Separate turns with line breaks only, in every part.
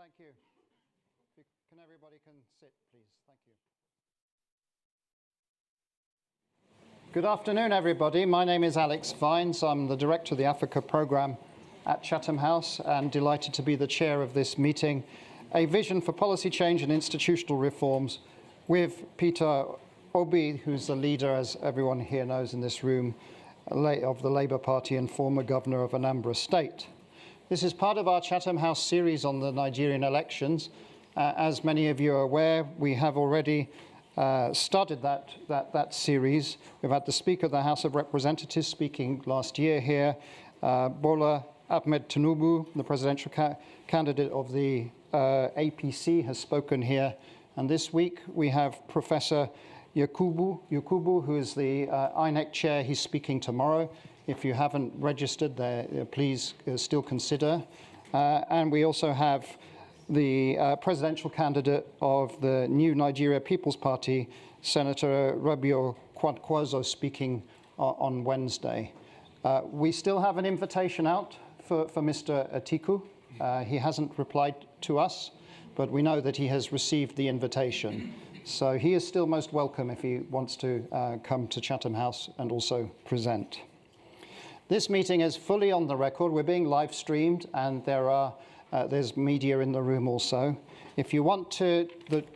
Thank you. Can everybody sit, please? Thank you. Good afternoon, everybody. My name is Alex Vines. I'm the Director of the Africa Programme at Chatham House and delighted to be the chair of this meeting, A Vision for Policy Change and Institutional Reforms, with Peter Obi, who's the leader, as everyone here knows in this room, of the Labour Party and former governor of Anambra State. This is part of our Chatham House series on the Nigerian elections. As many of you are aware, we have already started that series. We've had the Speaker of the House of Representatives speaking last year here, Bola Ahmed Tinubu, the presidential candidate of the APC, has spoken here. And this week we have Professor Yakubu, who is the INEC chair. He's speaking tomorrow. If you haven't registered there, please still consider. And we also have the presidential candidate of the New Nigeria People's Party, Senator Rabiu Kwankwaso, speaking on Wednesday. We still have an invitation out for Mr. Atiku. He hasn't replied to us, but we know that he has received the invitation. So he is still most welcome if he wants to come to Chatham House and also present. This meeting is fully on the record. We're being live streamed, and there's media in the room also. If you want to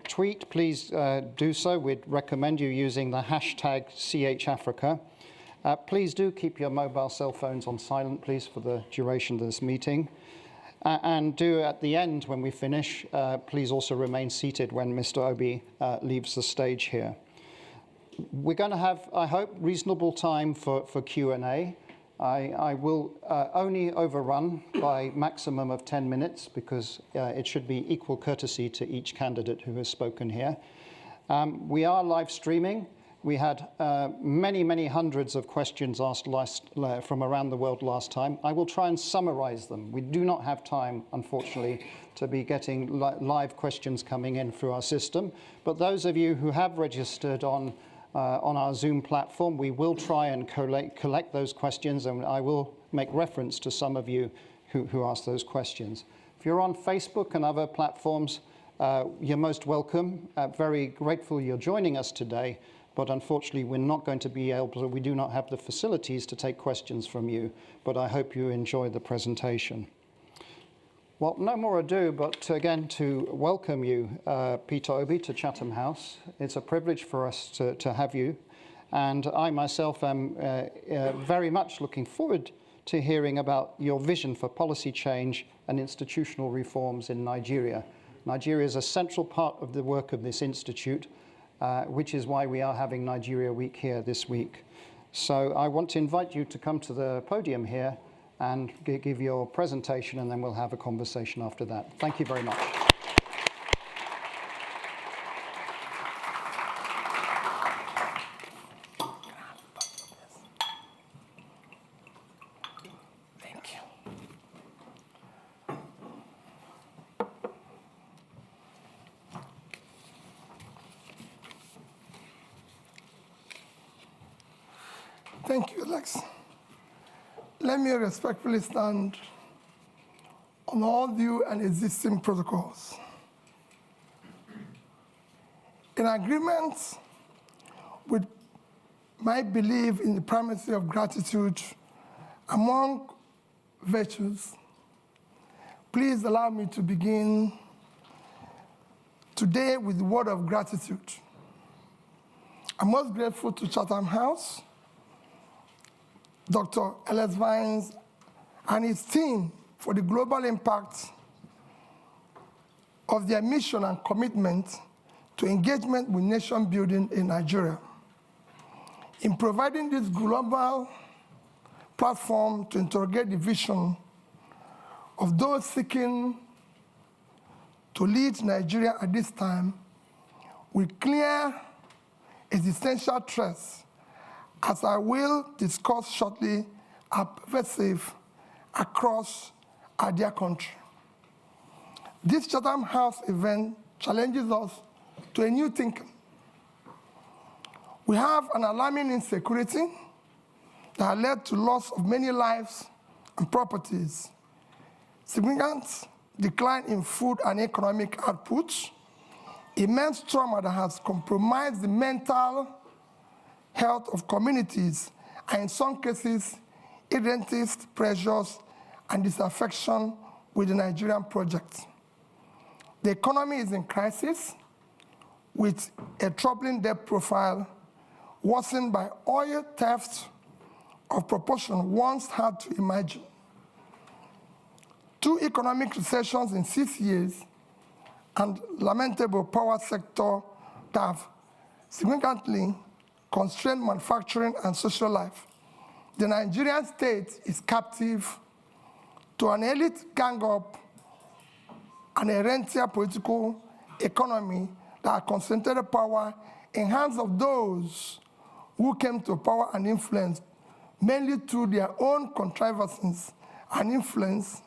tweet, please do so. We'd recommend you using the hashtag #CHAfrica. Please do keep your mobile cell phones on silent, please, for the duration of this meeting. And do at the end, when we finish, please also remain seated when Mr. Obi leaves the stage here. We're going to have, I hope, reasonable time for Q&A. I will only overrun by maximum of 10 minutes because it should be equal courtesy to each candidate who has spoken here. We are live streaming. We had many hundreds of questions asked from around the world last time. I will try and summarize them. We do not have time, unfortunately, to be getting live questions coming in through our system. But those of you who have registered on our Zoom platform, we will try and collect those questions, and I will make reference to some of you who asked those questions. If you're on Facebook and other platforms, you're most welcome. Very grateful you're joining us today, but unfortunately we're not going to be able to, we do not have the facilities to take questions from you, but I hope you enjoy the presentation. Well, no more ado, but again, to welcome you, Peter Obi, to Chatham House. It's a privilege for us to have you. And I myself am very much looking forward to hearing about your vision for policy change and institutional reforms in Nigeria. Nigeria is a central part of the work of this institute, which is why we are having Nigeria Week here this week. So I want to invite you to come to the podium here and give your presentation, and then we'll have a conversation after that. Thank you very much.
Thank you. Thank you, Alex. Let me respectfully stand on all due and existing protocols. In agreement with my belief in the primacy of gratitude among virtues, please allow me to begin today with the word of gratitude. I'm most grateful to Chatham House, Dr. Alex Vines and his team for the global impact of their mission and commitment to engagement with nation building in Nigeria. In providing this global platform to interrogate the vision of those seeking to lead Nigeria at this time with clear existential threats, as I will discuss shortly, are pervasive across our dear country. This Chatham House event challenges us to a new thinking. We have an alarming insecurity that has led to loss of many lives and properties, significant decline in food and economic output, immense trauma that has compromised the mental health of communities, and in some cases, irredentist pressures and disaffection with the Nigerian project. The economy is in crisis with a troubling debt profile worsened by oil theft of proportion once hard to imagine. 2 economic recessions in 6 years and lamentable power sector that have significantly constrained manufacturing and social life. The Nigerian state is captive to an elite gang-up and a rentier political economy that concentrated power in hands of those who came to power and influence mainly through their own contrivances and influence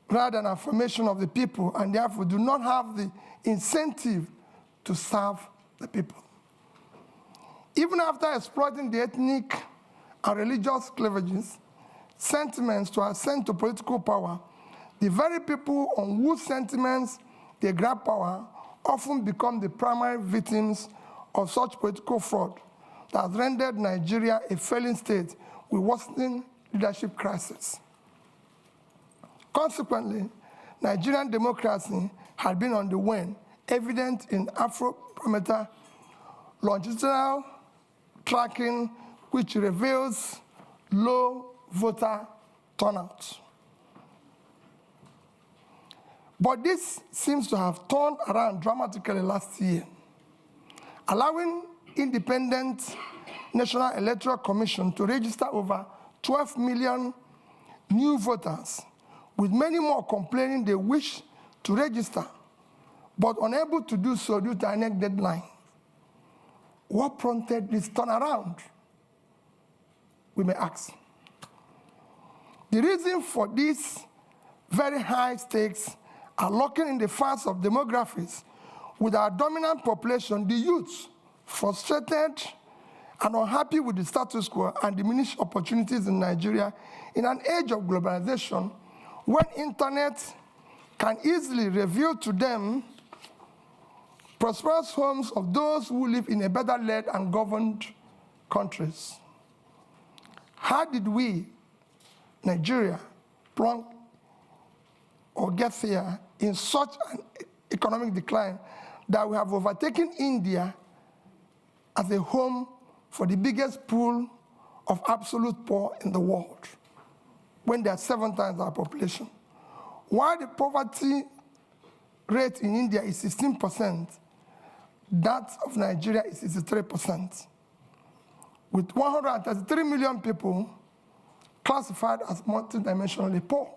rather than affirmation of the people, and therefore do not have the incentive to serve the people. Even after exploiting the ethnic and religious cleavages, sentiments to ascend to political power, the very people on whose sentiments they grab power often become the primary victims of such political fraud that has rendered Nigeria a failing state with worsening leadership crisis. Consequently, Nigerian democracy had been on the wane, evident in Afrobarometer longitudinal tracking, which reveals low voter turnout. But this seems to have turned around dramatically last year, allowing independent National Electoral Commission to register over 12 million new voters, with many more complaining they wish to register, but unable to do so due to INEC deadline. What prompted this turnaround? We may ask. The reason for these very high stakes are lurking in the face of demographics, with our dominant population, the youth, frustrated and unhappy with the status quo and diminished opportunities in Nigeria in an age of globalization, when internet can easily reveal to them prosperous homes of those who live in a better led and governed countries. How did we, Nigeria, plunk or get here in such an economic decline that we have overtaken India as a home for the biggest pool of absolute poor in the world, when they are 7 times our population? While the poverty rate in India is 16%, that of Nigeria is 63%, with 133 million people classified as multidimensionally poor.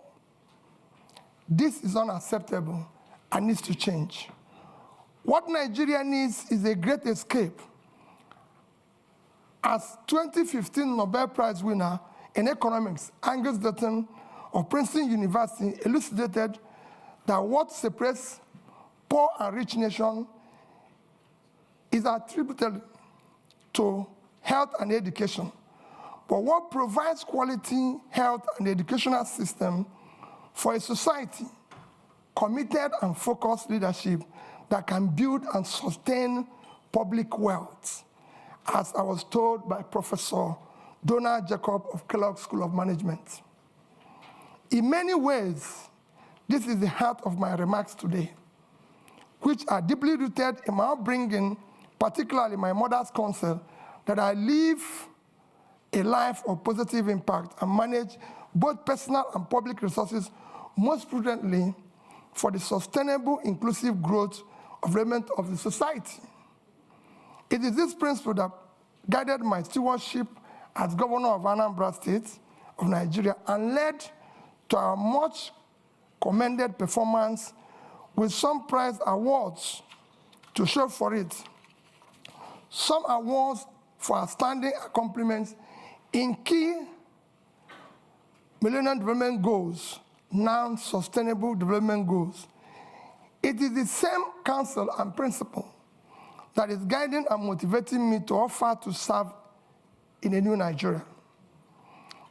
This is unacceptable and needs to change. What Nigeria needs is a great escape. As 2015 Nobel Prize winner in economics, Angus Deaton of Princeton University, elucidated that what separates poor and rich nations is attributed to health and education. But what provides quality health and educational system for a society committed and focused leadership that can build and sustain public wealth, as I was told by Professor Donald Jacob of Kellogg School of Management. In many ways, this is the heart of my remarks today, which are deeply rooted in my upbringing, particularly my mother's counsel, that I live a life of positive impact and manage both personal and public resources most prudently for the sustainable, inclusive growth of development of the society. It is this principle that guided my stewardship as governor of Anambra State of Nigeria and led to our much commended performance with some prize awards to show for it. Some awards for outstanding accomplishments in key Millennium Development Goals, now Sustainable Development Goals. It is the same counsel and principle that is guiding and motivating me to offer to serve in a new Nigeria.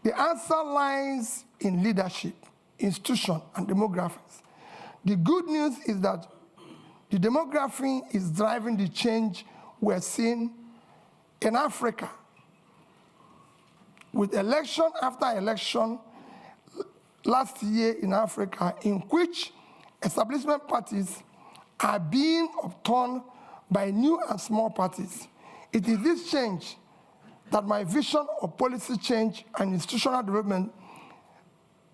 The answer lies in leadership, institutions, and demographics. The good news is that the demography is driving the change we're seeing in Africa, with election after election last year in Africa, in which establishment parties are being upturned by new and small parties. It is this change that my vision of policy change and institutional development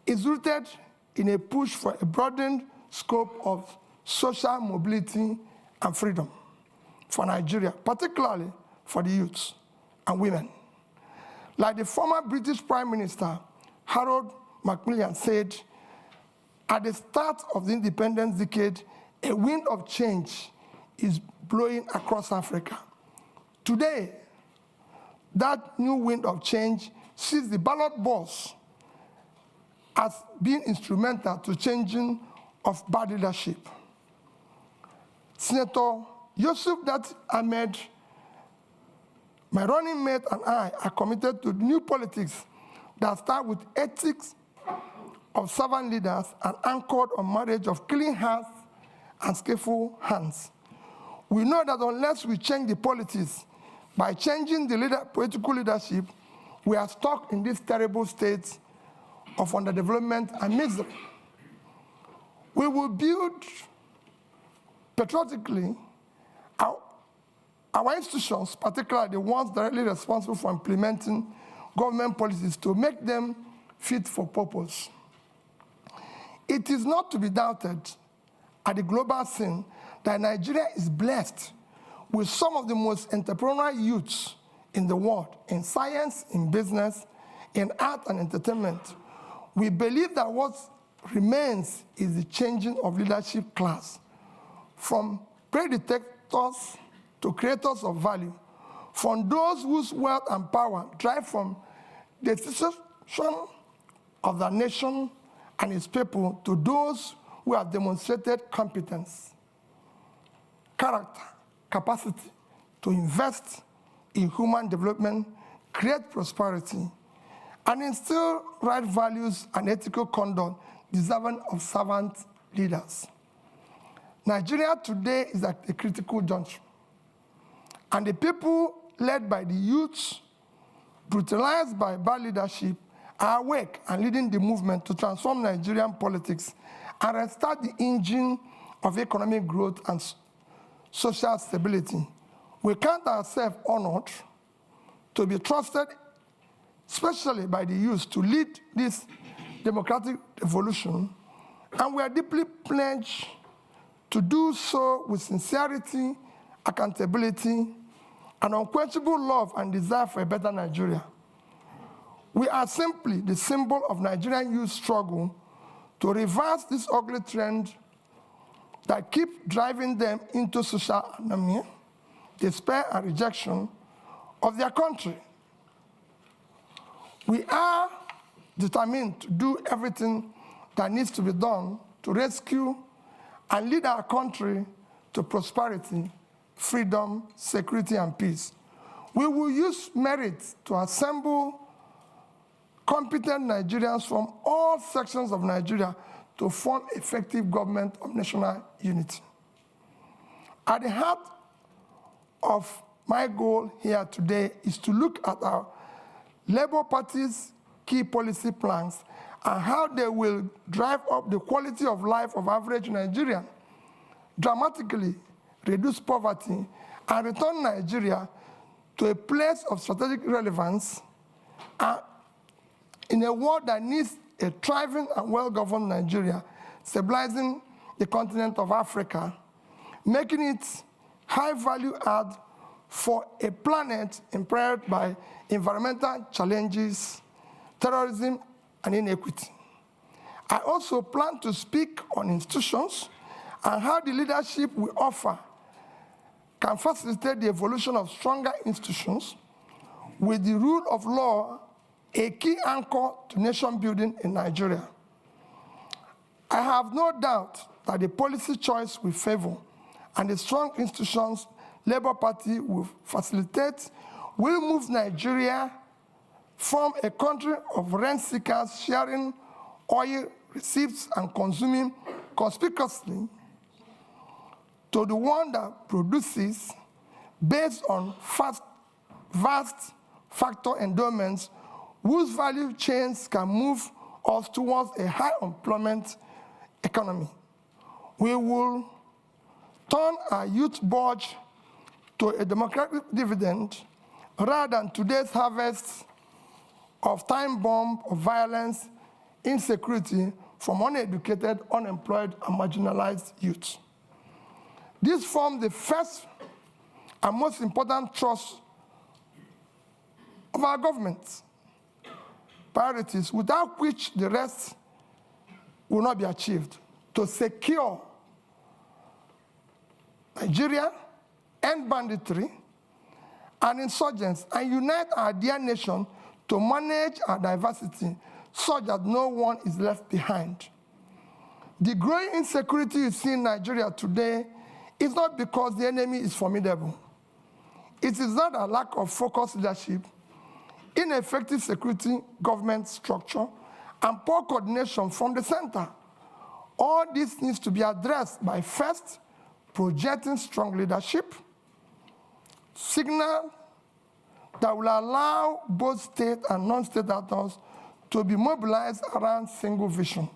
is rooted in a push for a broadened scope of social mobility and freedom for Nigeria, particularly for the youths and women. Like the former British Prime Minister, Harold Macmillan, said, at the start of the independence decade, a wind of change is blowing across Africa. Today, that new wind of change sees the ballot box as being instrumental to changing of bad leadership. Senator Yusuf Dat Ahmed, my running mate, and I are committed to new politics that start with ethics of servant leaders and anchored on marriage of clean hearts and skillful hands. We know that unless we change the politics by changing the political leadership, we are stuck in this terrible state of underdevelopment and misery. We will build patriotically our institutions, particularly the ones directly responsible for implementing government policies, to make them fit for purpose. It is not to be doubted at the global scene that Nigeria is blessed with some of the most entrepreneurial youths in the world, in science, in business, in art and entertainment. We believe that what remains is the changing of leadership class, from predictors to creators of value, from those whose wealth and power drive from the destruction of the nation and its people to those who have demonstrated competence, character, capacity to invest in human development, create prosperity, and instill right values and ethical conduct deserving of servant leaders. Nigeria today is at a critical juncture, and the people led by the youths, brutalized by bad leadership, are awake and leading the movement to transform Nigerian politics and restart the engine of economic growth and social stability. We count ourselves honored to be trusted, especially by the youth, to lead this democratic revolution, and we are deeply pledged to do so with sincerity, accountability, and unquenchable love and desire for a better Nigeria. We are simply the symbol of Nigerian youth struggle to reverse this ugly trend that keep driving them into social anomia, despair, and rejection of their country. We are determined to do everything that needs to be done to rescue and lead our country to prosperity, freedom, security, and peace. We will use merit to assemble competent Nigerians from all sections of Nigeria to form effective government of national unity. At the heart of my goal here today is to look at our Labour Party's key policy plans and how they will drive up the quality of life of average Nigerian, dramatically reduce poverty, and return Nigeria to a place of strategic relevance in a world that needs a thriving and well-governed Nigeria, stabilizing the continent of Africa, making it high-value add for a planet impaired by environmental challenges, terrorism, and inequity. I also plan to speak on institutions and how the leadership we offer can facilitate the evolution of stronger institutions with the rule of law a key anchor to nation building in Nigeria. I have no doubt that the policy choice we favor and the strong institutions Labour Party will facilitate will move Nigeria from a country of rent seekers sharing oil receives and consuming conspicuously to the one that produces based on vast factor endowments whose value chains can move us towards a high employment economy. We will turn our youth budge to a democratic dividend rather than today's harvest of time bomb of violence, insecurity from uneducated, unemployed, and marginalized youth. This forms the first and most important thrust of our government priorities, without which the rest will not be achieved, to secure Nigeria, end banditry and insurgents, and unite our dear nation to manage our diversity such that no one is left behind. The growing insecurity you see in Nigeria today is not because the enemy is formidable. It is not a lack of focused leadership, ineffective security government structure, and poor coordination from the center. All this needs to be addressed by first, projecting strong leadership, signal that will allow both state and non-state actors to be mobilized around single vision.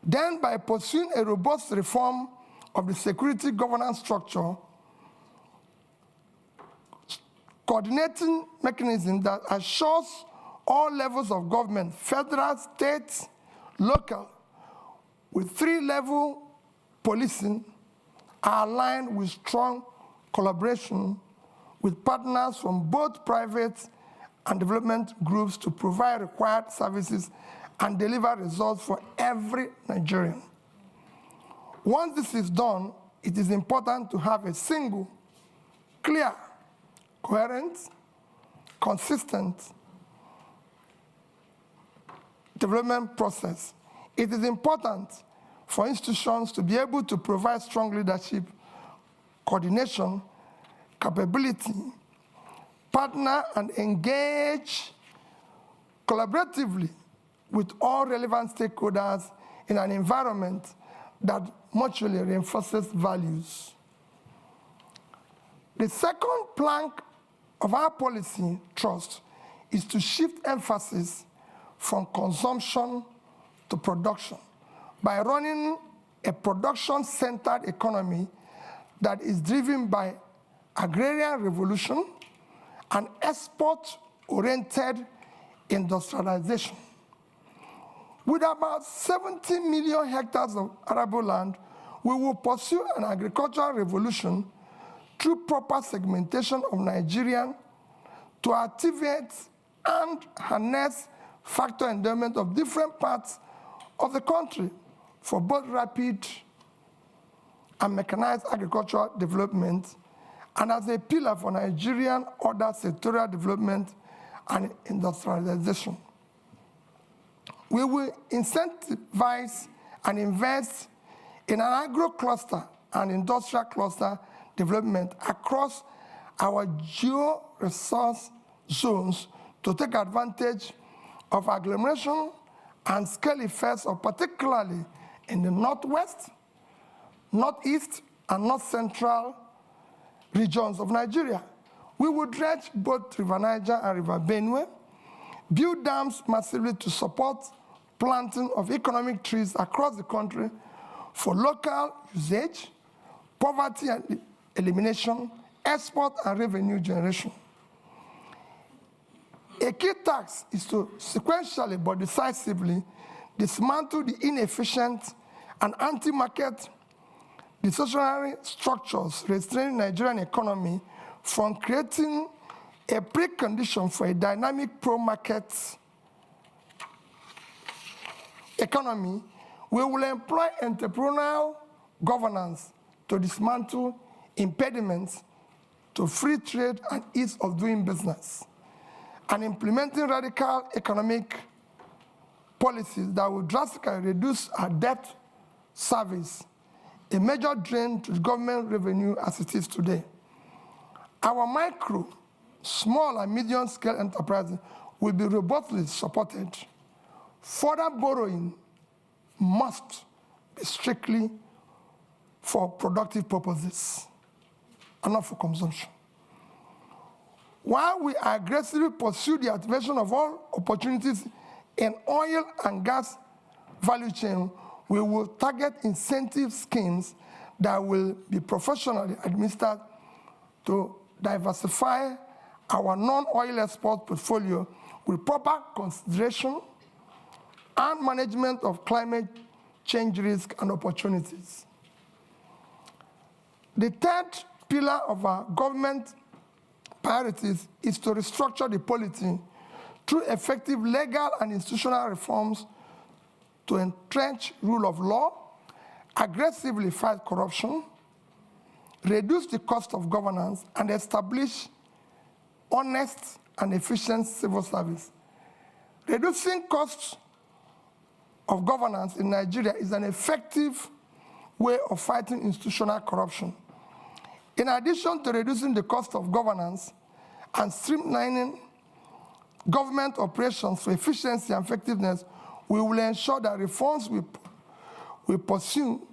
Then by pursuing a robust reform of the security governance structure, coordinating mechanism that assures all levels of government, federal, state, local, with three-level policing are aligned with strong collaboration with partners from both private and development groups to provide required services and deliver results for every Nigerian. Once this is done, it is important to have a single, clear, coherent, consistent development process. It is important for institutions to be able to provide strong leadership, coordination, capability, partner and engage collaboratively with all relevant stakeholders in an environment that mutually reinforces values. The second plank of our policy thrust is to shift emphasis from consumption to production by running a production-centered economy that is driven by agrarian revolution and export-oriented industrialization. With about 70 million hectares of arable land, we will pursue an agricultural revolution through proper segmentation of Nigerian to activate and harness factor endowment of different parts of the country for both rapid and mechanized agricultural development and as a pillar for Nigerian other sectorial development and industrialization. We will incentivize and invest in an agro-cluster and industrial cluster development across our geo-resource zones to take advantage of agglomeration and scale effects of particularly in the northwest, northeast, and north central regions of Nigeria. We will dredge both River Niger and River Benue, build dams massively to support planting of economic trees across the country for local usage, poverty and elimination, export and revenue generation. A key task is to sequentially but decisively dismantle the inefficient and anti-market distortionary structures restraining the Nigerian economy from creating a precondition for a dynamic pro-market economy. We will employ entrepreneurial governance to dismantle impediments to free trade and ease of doing business, and implementing radical economic policies that will drastically reduce our debt service, a major drain to government revenue as it is today. Our micro, small and medium scale enterprises will be robustly supported Further borrowing must be strictly for productive purposes and not for consumption. While we aggressively pursue the activation of all opportunities in oil and gas value chain, we will target incentive schemes that will be professionally administered to diversify our non-oil export portfolio with proper consideration and management of climate change risk and opportunities. The third pillar of our government priorities is to restructure the polity through effective legal and institutional reforms to entrench rule of law, aggressively fight corruption, reduce the cost of governance, and establish honest and efficient civil service. Reducing costs of governance in Nigeria is an effective way of fighting institutional corruption. In addition to reducing the cost of governance and streamlining government operations for efficiency and effectiveness, we will ensure that reforms we pursue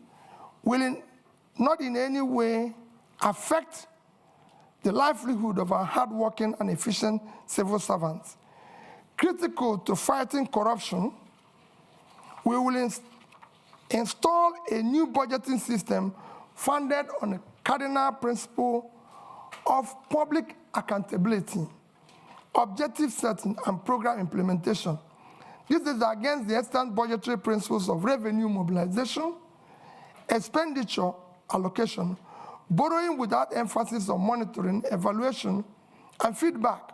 will not in any way affect the livelihood of our hardworking and efficient civil servants. Critical to fighting corruption, we will install a new budgeting system founded on a cardinal principle of public accountability, objective setting, and program implementation. This is against the extant budgetary principles of revenue mobilization, expenditure allocation, borrowing without emphasis on monitoring, evaluation, and feedback.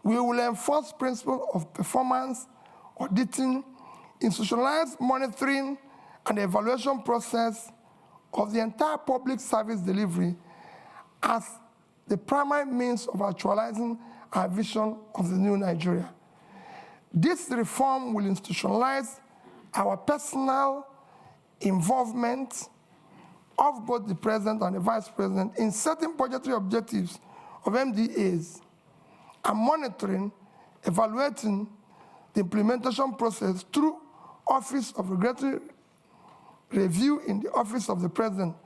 We will enforce principles of performance, auditing, institutionalized monitoring, and evaluation process of the entire public service delivery as the primary means of actualizing our vision of the new Nigeria. This reform will institutionalize our personal involvement of both the president and the vice president in setting budgetary objectives of MDAs and monitoring, evaluating the implementation process through Office of Regulatory Review in the Office of the President.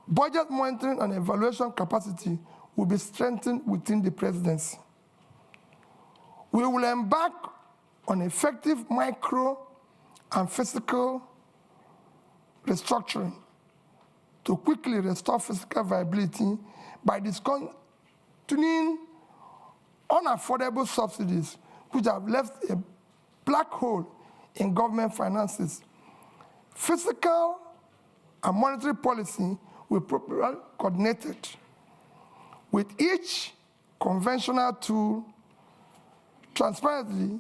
Budget monitoring and evaluation capacity will be strengthened within the presidency. We will embark on effective micro and physical restructuring to quickly restore physical viability by discontinuing unaffordable subsidies which have left a black hole in government finances. Fiscal and monetary policy will be properly coordinated with each conventional tool transparently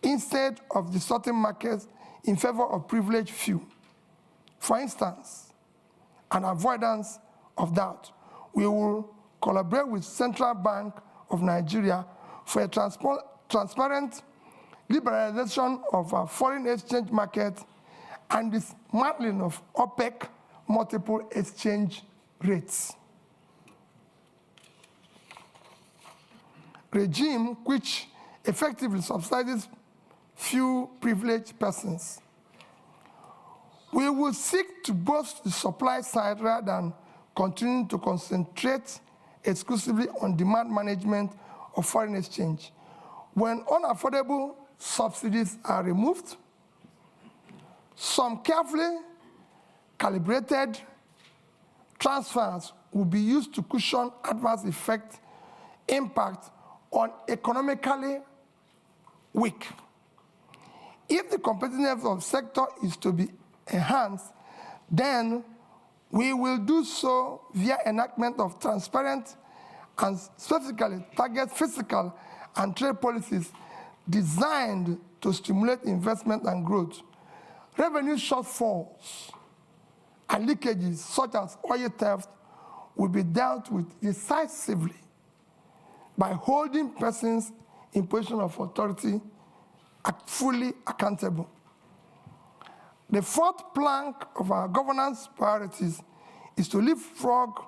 instead of distorting markets in favor of privileged few. For instance, an avoidance of doubt, we will collaborate with Central Bank of Nigeria for a transparent liberalization of our foreign exchange market and dismantling of OPEC multiple exchange rates. Regime which effectively subsidizes few privileged persons. We will seek to boost the supply side rather than continuing to concentrate exclusively on demand management of foreign exchange. When unaffordable subsidies are removed, some carefully calibrated transfers will be used to cushion adverse impact on economically weak. If the competitiveness of the sector is to be enhanced, then we will do so via enactment of transparent and specifically target fiscal and trade policies designed to stimulate investment and growth. Revenue shortfalls and leakages such as oil theft will be dealt with decisively by holding persons in position of authority fully accountable. The fourth plank of our governance priorities is to leapfrog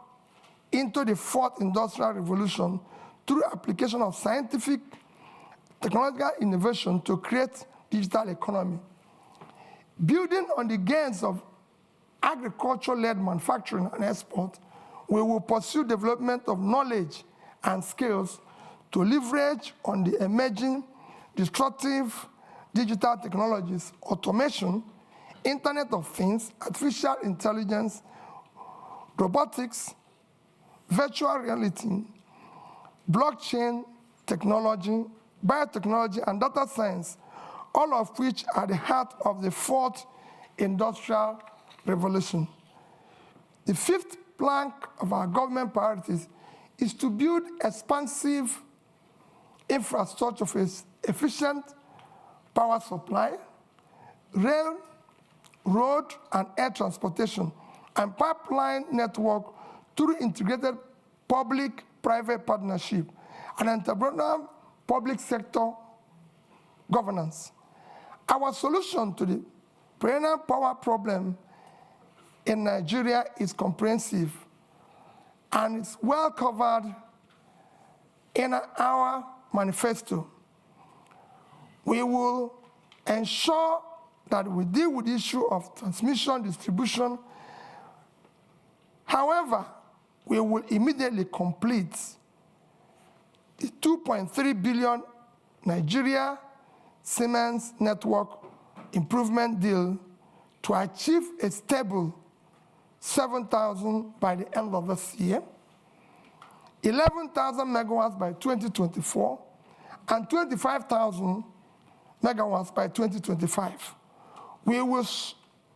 into the fourth industrial revolution through application of scientific technological innovation to create digital economy. Building on the gains of agriculture-led manufacturing and export, we will pursue development of knowledge and skills to leverage on the emerging disruptive digital technologies, automation, Internet of Things, artificial intelligence, robotics, virtual reality, blockchain technology, biotechnology, and data science, all of which are the heart of the fourth industrial revolution. The fifth plank of our government priorities is to build expansive infrastructure for efficient power supply, rail, road, and air transportation, and pipeline network through integrated public-private partnership and entrepreneurial public sector governance. Our solution to the perennial power problem in Nigeria is comprehensive and it's well covered in our manifesto. We will ensure that we deal with the issue of transmission, distribution. However, we will immediately complete the 2.3 billion Nigeria Siemens network improvement deal to achieve a stable 7,000 by the end of this year, 11,000 megawatts by 2024, and 25,000 megawatts by 2025. We will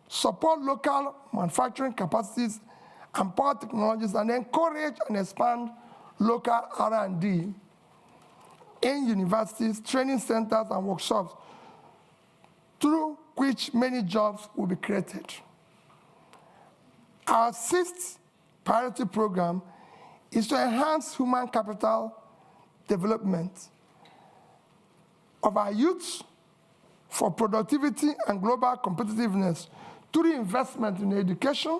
support local manufacturing capacities and power technologies and encourage and expand local R&D in universities, training centers, and workshops, through which many jobs will be created. Our sixth priority program is to enhance human capital development of our youth for productivity and global competitiveness through investment in education,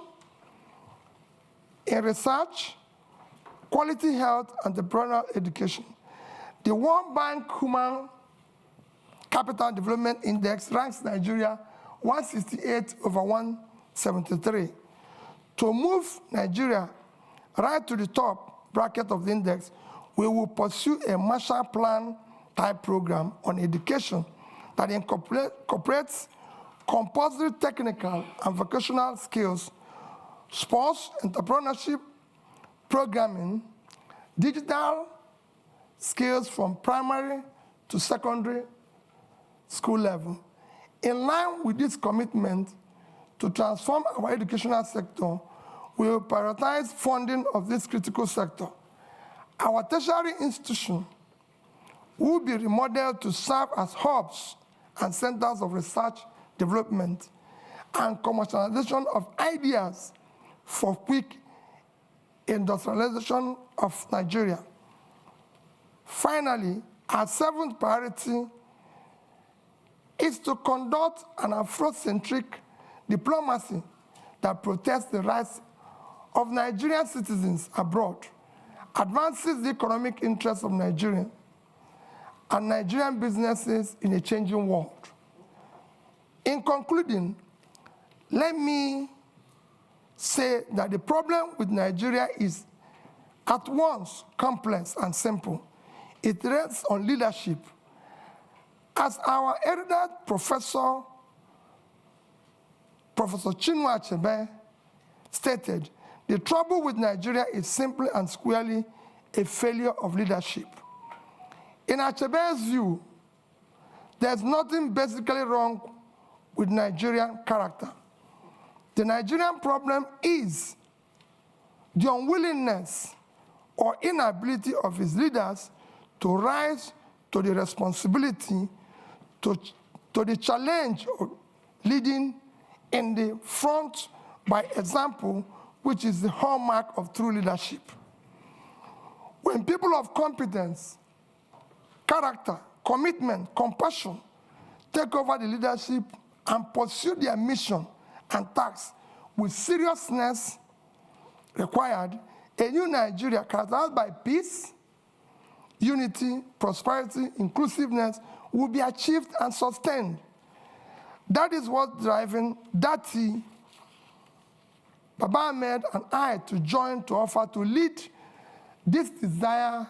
in research, quality health, and entrepreneurial education. The World Bank Human Capital Development Index ranks Nigeria 168 over 173. To move Nigeria right to the top bracket of the index, we will pursue a Marshall Plan type program on education that incorporates compulsory technical and vocational skills, sports, entrepreneurship, programming, digital skills from primary to secondary school level. In line with this commitment to transform our educational sector, we will prioritize funding of this critical sector. Our tertiary institution will be remodeled to serve as hubs and centers of research, development, and commercialization of ideas for quick industrialization of Nigeria. Finally, our seventh priority is to conduct an Afrocentric diplomacy that protects the rights of Nigerian citizens abroad, advances the economic interests of Nigeria and Nigerian businesses in a changing world. In concluding, let me say that the problem with Nigeria is at once complex and simple. It rests on leadership. As our erudite Professor Chinua Achebe stated, the trouble with Nigeria is simply and squarely a failure of leadership. In Achebe's view, there's nothing basically wrong with Nigerian character. The Nigerian problem is the unwillingness or inability of its leaders to rise to the responsibility, to the challenge of leading in the front by example, which is the hallmark of true leadership. When people of competence, character, commitment, compassion take over the leadership and pursue their mission and tasks with seriousness required, a new Nigeria characterized by peace, unity, prosperity, inclusiveness will be achieved and sustained. That is what's driving Dati, Baba Ahmed, and I to join to offer to lead this desire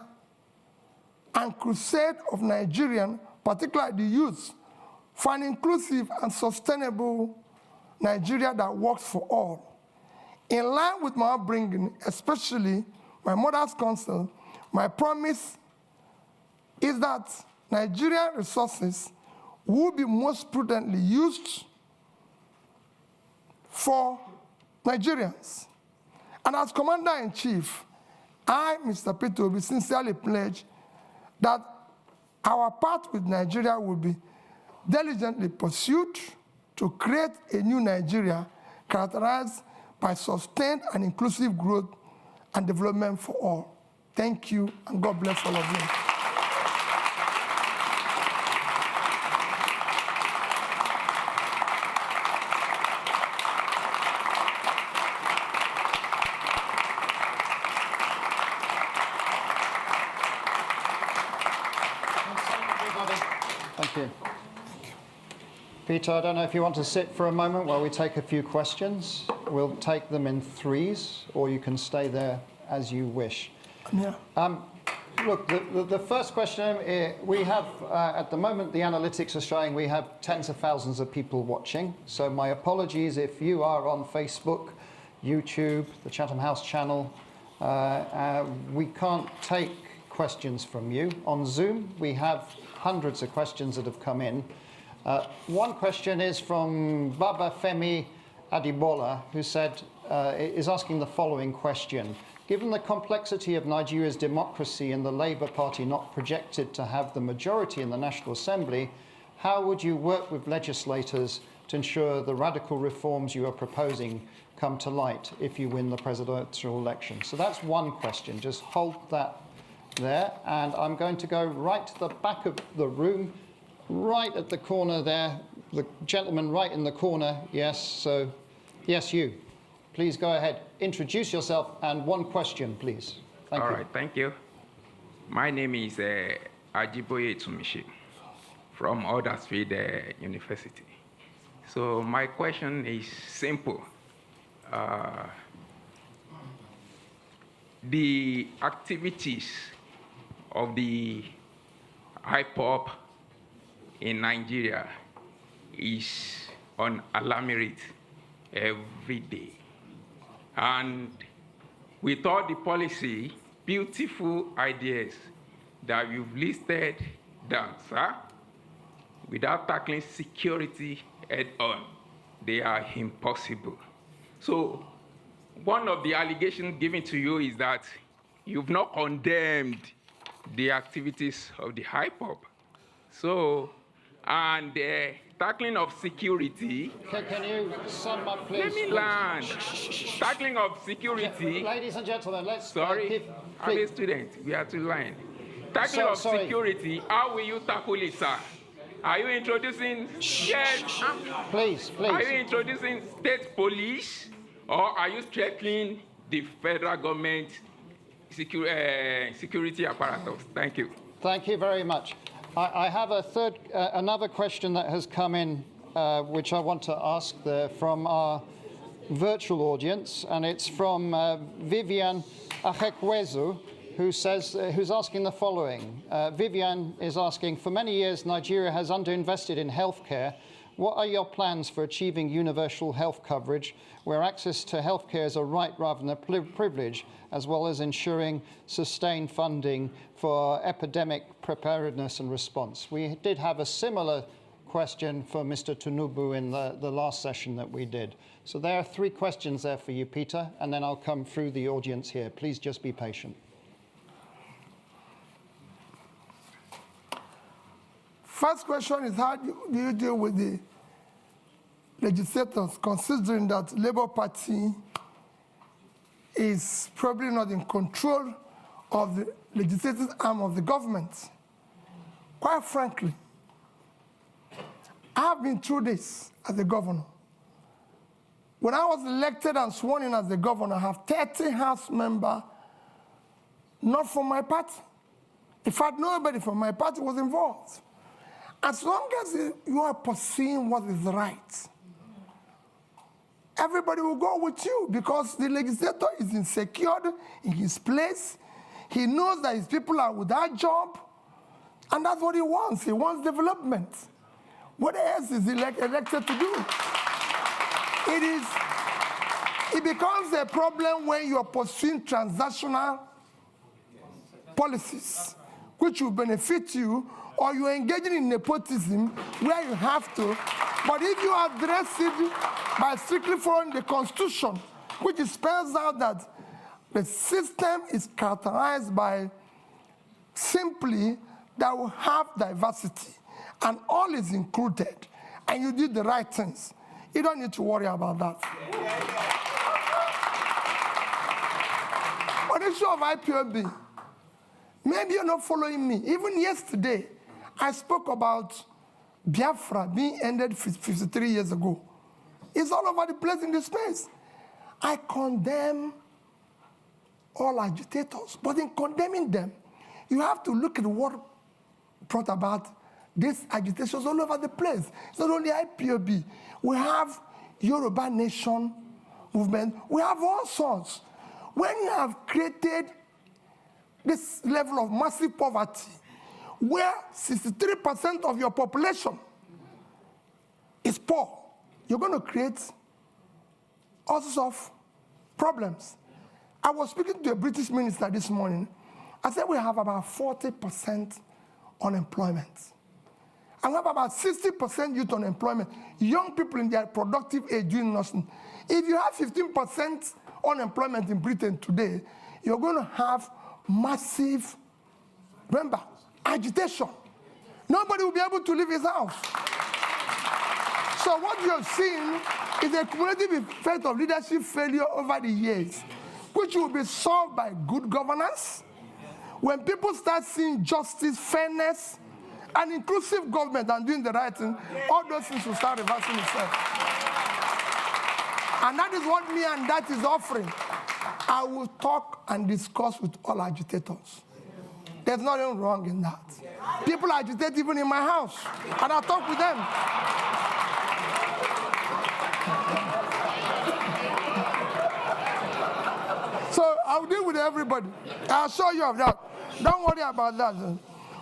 and crusade of Nigerian, particularly the youth, for an inclusive and sustainable Nigeria that works for all. In line with my upbringing, especially my mother's counsel, my promise is that Nigerian resources will be most prudently used for Nigerians. And as Commander-in-Chief, I, Mr. Peter Obi, sincerely pledge that our path with Nigeria will be diligently pursued to create a new Nigeria characterized by sustained and inclusive growth and development for all. Thank you, and God bless all of you.
Thank you. Peter, I don't know if you want to sit for a moment while we take a few questions. We'll take them in threes, or you can stay there as you wish.
Yeah.
Look, the first question, we have, at the moment, the analytics are showing we have tens of thousands of people watching. So my apologies if you are on Facebook, YouTube, the Chatham House channel. We can't take questions from you. On Zoom, we have hundreds of questions that have come in. One question is from Baba Femi Adibola, who is asking the following question. Given the complexity of Nigeria's democracy and the Labour Party not projected to have the majority in the National Assembly, how would you work with legislators to ensure the radical reforms you are proposing come to light if you win the presidential election? So that's one question. Just hold that there. And I'm going to go right to the back of the room, right at the corner there. The gentleman right in the corner. Yes, so yes, you. Please go ahead. Introduce yourself and one question, please. Thank you.
All right, thank you. My name is Ajiboye Tsumishi from Huddersfield University. So my question is simple. The activities of the hip-hop in Nigeria is on alarming rate every day. And with all the policy, beautiful ideas that you've listed down, sir, without tackling security head-on, they are impossible. So one of the allegations given to you is that you've not condemned the activities of the hip-hop. So, and tackling of security.
Can you sum up, please?
Let me land. Tackling of security.
Ladies and gentlemen, let's.
Sorry, I'm a student. We have to line. Tackling of security. How will you tackle it, sir? Are you introducing? Yes.
Please.
Are you introducing state police, or are you strengthening the federal government security apparatus? Thank you.
Thank you very much. I have another question that has come in, which I want to ask from our virtual audience, and it's from Vivian Achekwezu, who's asking the following. Vivian is asking, for many years, Nigeria has underinvested in healthcare. What are your plans for achieving universal health coverage, where access to healthcare is a right rather than a privilege, as well as ensuring sustained funding for epidemic preparedness and response? We did have a similar question for Mr. Tinubu in the last session that we did. So there are three questions there for you, Peter, and then I'll come through the audience here. Please just be patient.
First question is, how do you deal with the legislators, considering that Labour Party is probably not in control of the legislative arm of the government? Quite frankly, I have been through this as a governor. When I was elected and sworn in as the governor, I have 30 House members not from my party. In fact, nobody from my party was involved. As long as you are pursuing what is right, everybody will go with you because the legislator is secured in his place. He knows that his people are without job, and that's what he wants. He wants development. What else is he elected to do? It becomes a problem when you are pursuing transactional policies, which will benefit you, or you're engaging in nepotism where you have to. But if you address it by strictly following the Constitution, which spells out that the system is characterized by simply that we have diversity and all is included, and you did the right things, you don't need to worry about that. On the issue of IPOB, maybe you're not following me. Even yesterday, I spoke about Biafra being ended 53 years ago. It's all over the place in this space. I condemn all agitators, but in condemning them, you have to look at what brought about these agitations all over the place. It's not only IPOB. We have Yoruba Nation movement. We have all sorts. When you have created this level of massive poverty, where 63% of your population is poor, you're going to create all sorts of problems. I was speaking to a British minister this morning. I said we have about 40% unemployment. And we have about 60% youth unemployment, young people in their productive age doing nothing. If you have 15% unemployment in Britain today, you're going to have massive, remember, agitation. Nobody will be able to leave his house. So what you're seeing is a cumulative effect of leadership failure over the years, which will be solved by good governance. When people start seeing justice, fairness, and inclusive government and doing the right thing, all those things will start reversing itself. And that is what me and that is offering. I will talk and discuss with all agitators. There's nothing wrong in that. People agitate even in my house, and I talk with them. So I'll deal with everybody. I'll show you of that. Don't worry about that.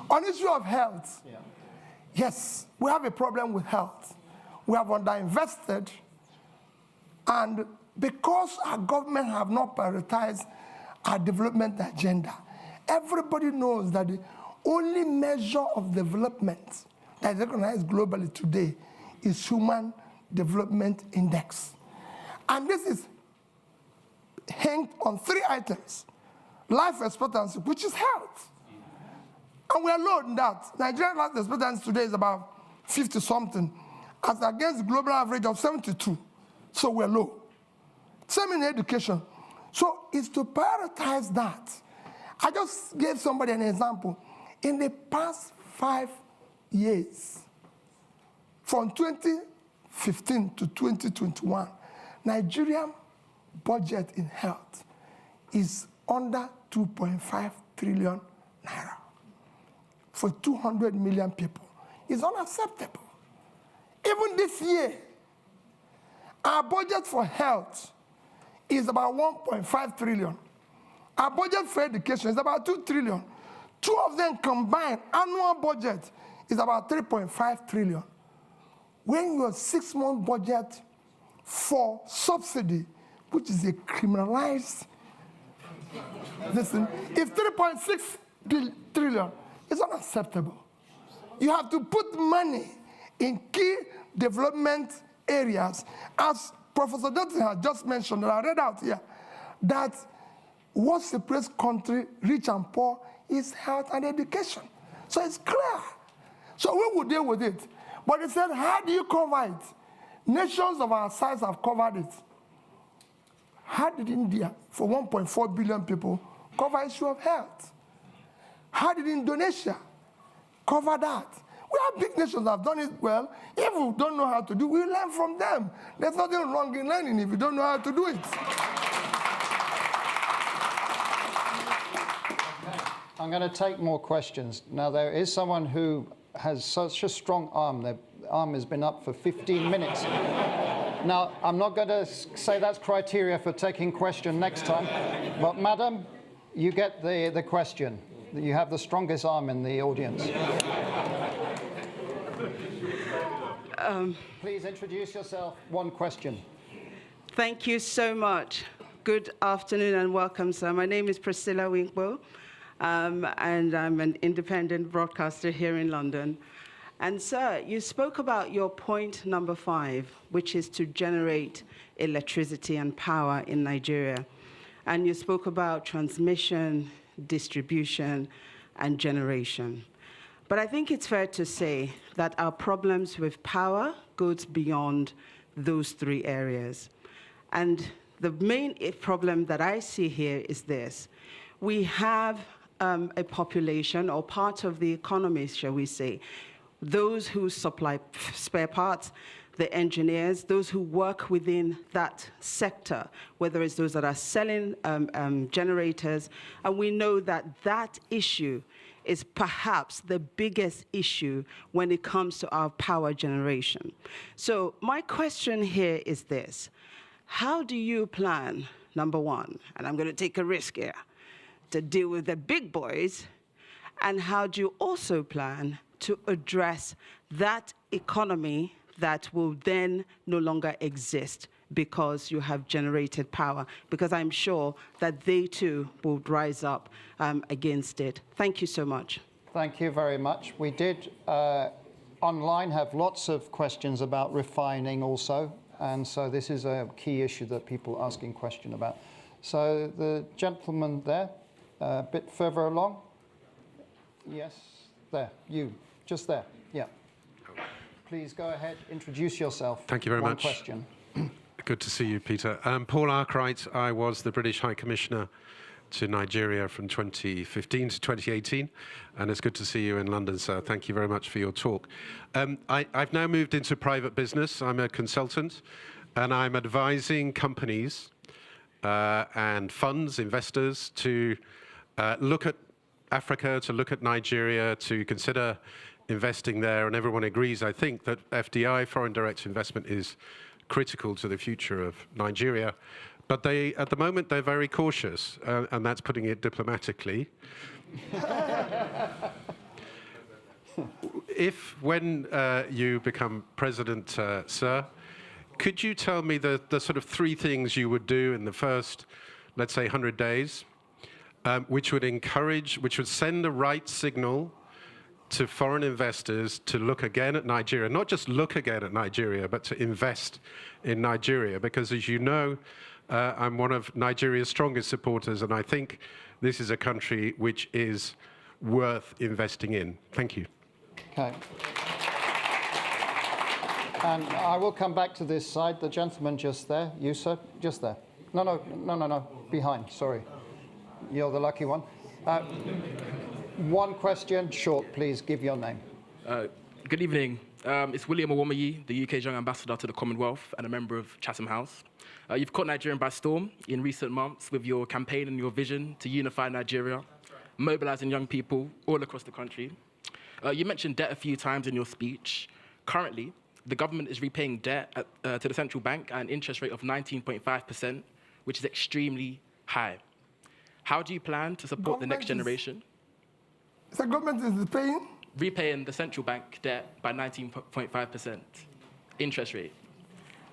On issue of health, yes, we have a problem with health. We have underinvested, and because our government have not prioritized our development agenda, everybody knows that the only measure of development that is recognized globally today is Human Development Index. And this is hanged on 3 items: life expectancy, which is health. And we are low in that. Nigerian life expectancy today is about 50-something, as against the global average of 72. So we're low. Same in education. So it's to prioritize that. I just gave somebody an example. In the past 5 years, from 2015 to 2021, Nigerian budget in health is under 2.5 trillion naira for 200 million people. It's unacceptable. Even this year, our budget for health is about 1.5 trillion. Our budget for education is about 2 trillion. 2 of them combined, annual budget is about 3.5 trillion. When your 6-month budget for subsidy, which is a criminalized, listen, is 3.6 trillion. It's unacceptable. You have to put money in key development areas, as Professor Dutton has just mentioned, and I read out here, that what separates country, rich and poor, is health and education. So it's clear. So we will deal with it. But he said, how do you cover it? Nations of our size have covered it. How did India, for 1.4 billion people, cover issue of health? How did Indonesia cover that? We have big nations that have done it well. If we don't know how to do it, we learn from them. There's nothing wrong in learning if you don't know how to do it.
I'm going to take more questions. Now, there is someone who has such a strong arm. The arm has been up for 15 minutes. Now, I'm not going to say that's criteria for taking question next time, but madam, you get the question. You have the strongest arm in the audience. Please introduce yourself. One question.
Thank you so much. Good afternoon and welcome, sir. My name is Priscilla Winkbo, and I'm an independent broadcaster here in London. And sir, you spoke about your point number 5, which is to generate electricity and power in Nigeria. And you spoke about transmission, distribution, and generation. But I think it's fair to say that our problems with power goes beyond those 3 areas. And the main problem that I see here is this. We have a population, or part of the economy, shall we say, those who supply spare parts, the engineers, those who work within that sector, whether it's those that are selling generators, and we know that that issue is perhaps the biggest issue when it comes to our power generation. So my question here is this. How do you plan, number 1, and I'm going to take a risk here, to deal with the big boys, and how do you also plan to address that economy that will then no longer exist because you have generated power? Because I'm sure that they too will rise up against it. Thank you so much.
Thank you very much. We did online have lots of questions about refining also, and so this is a key issue that people are asking question about. So the gentleman there, a bit further along. Yes, there, you, just there, yeah. Please go ahead, introduce yourself.
Thank you very much.
One question.
Good to see you, Peter. Paul Arkwright. I was the British High Commissioner to Nigeria from 2015 to 2018, and it's good to see you in London, sir. Thank you very much for your talk. I've now moved into private business. I'm a consultant, and I'm advising companies and funds, investors, to look at Africa, to look at Nigeria, to consider investing there, and everyone agrees, I think, that FDI, foreign direct investment, is critical to the future of Nigeria. But at the moment, they're very cautious, and that's putting it diplomatically. When you become president, sir, could you tell me the sort of 3 things you would do in the first, let's say, 100 days, which would send the right signal to foreign investors to look again at Nigeria, not just look again at Nigeria, but to invest in Nigeria? Because as you know, I'm one of Nigeria's strongest supporters, and I think this is a country which is worth investing in. Thank you.
Okay. And I will come back to this side. The gentleman just there. You, sir? Just there. No. Behind, sorry. You're the lucky one. One question, short, please. Give your name.
Good evening. It's William Owomayi, the UK's Young Ambassador to the Commonwealth and a member of Chatham House. You've caught Nigeria by storm in recent months with your campaign and your vision to unify Nigeria, mobilizing young people all across the country. You mentioned debt a few times in your speech. Currently, the government is repaying debt to the central bank at an interest rate of 19.5%, which is extremely high. How do you plan to support the next generation?
The government is paying?
Repaying the central bank debt by 19.5% interest rate.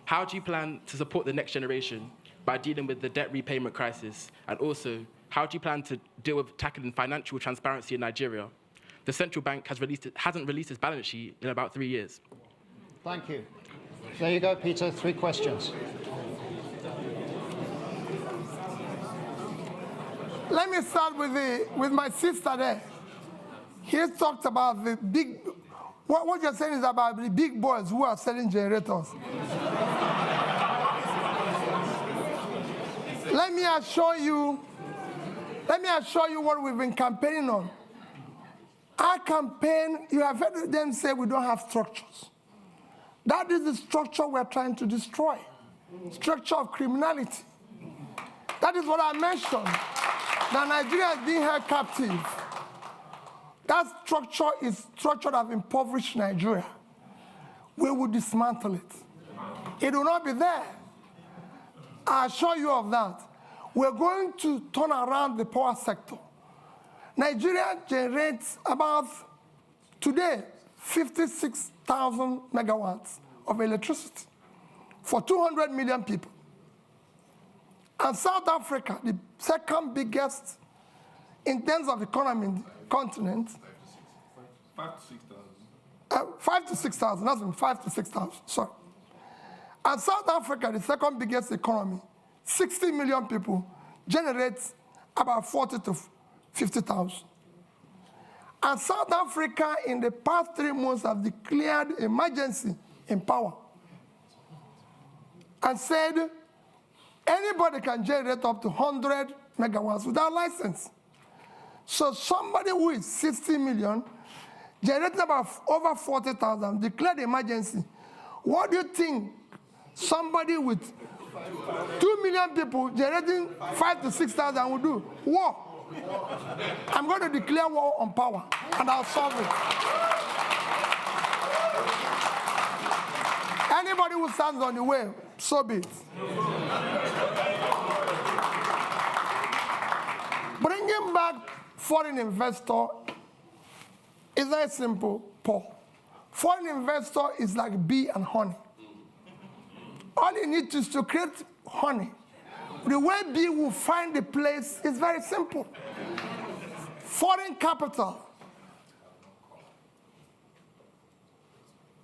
How do you plan to support the next generation by dealing with the debt repayment crisis? And also, how do you plan to deal with tackling financial transparency in Nigeria? The central bank hasn't released its balance sheet in about 3 years.
Thank you. There you go, Peter. 3 questions.
Let me start with my sister there. He talked about the big, what you're saying is about the big boys who are selling generators. Let me assure you what we've been campaigning on. Our campaign, you have heard them say we don't have structures. That is the structure we're trying to destroy. Structure of criminality. That is what I mentioned. That Nigeria is being held captive. that structure is structure that impoverished Nigeria, we will dismantle it. It will not be there. I assure you of that. We're going to turn around the power sector. Nigeria generates about, today, 56,000 megawatts of electricity for 200 million people. And South Africa, the second biggest in terms of economy in the continent, 5 to 6,000, that's been 5 to 6,000, sorry. And South Africa, the second biggest economy, 60 million people, generates about 40 to 50,000. And South Africa, in the past 3 months, have declared emergency in power and said anybody can generate up to 100 megawatts without license. So somebody who is 60 million, generating about over 40,000, declared emergency. What do you think somebody with 2 million people generating 5 to 6,000 will do? War. I'm going to declare war on power, and I'll solve it. Anybody who stands on the way, so be it. Bringing back foreign investor is very simple, Paul. Foreign investor is like bee and honey. All you need is to create honey. The way bee will find the place is very simple. Foreign capital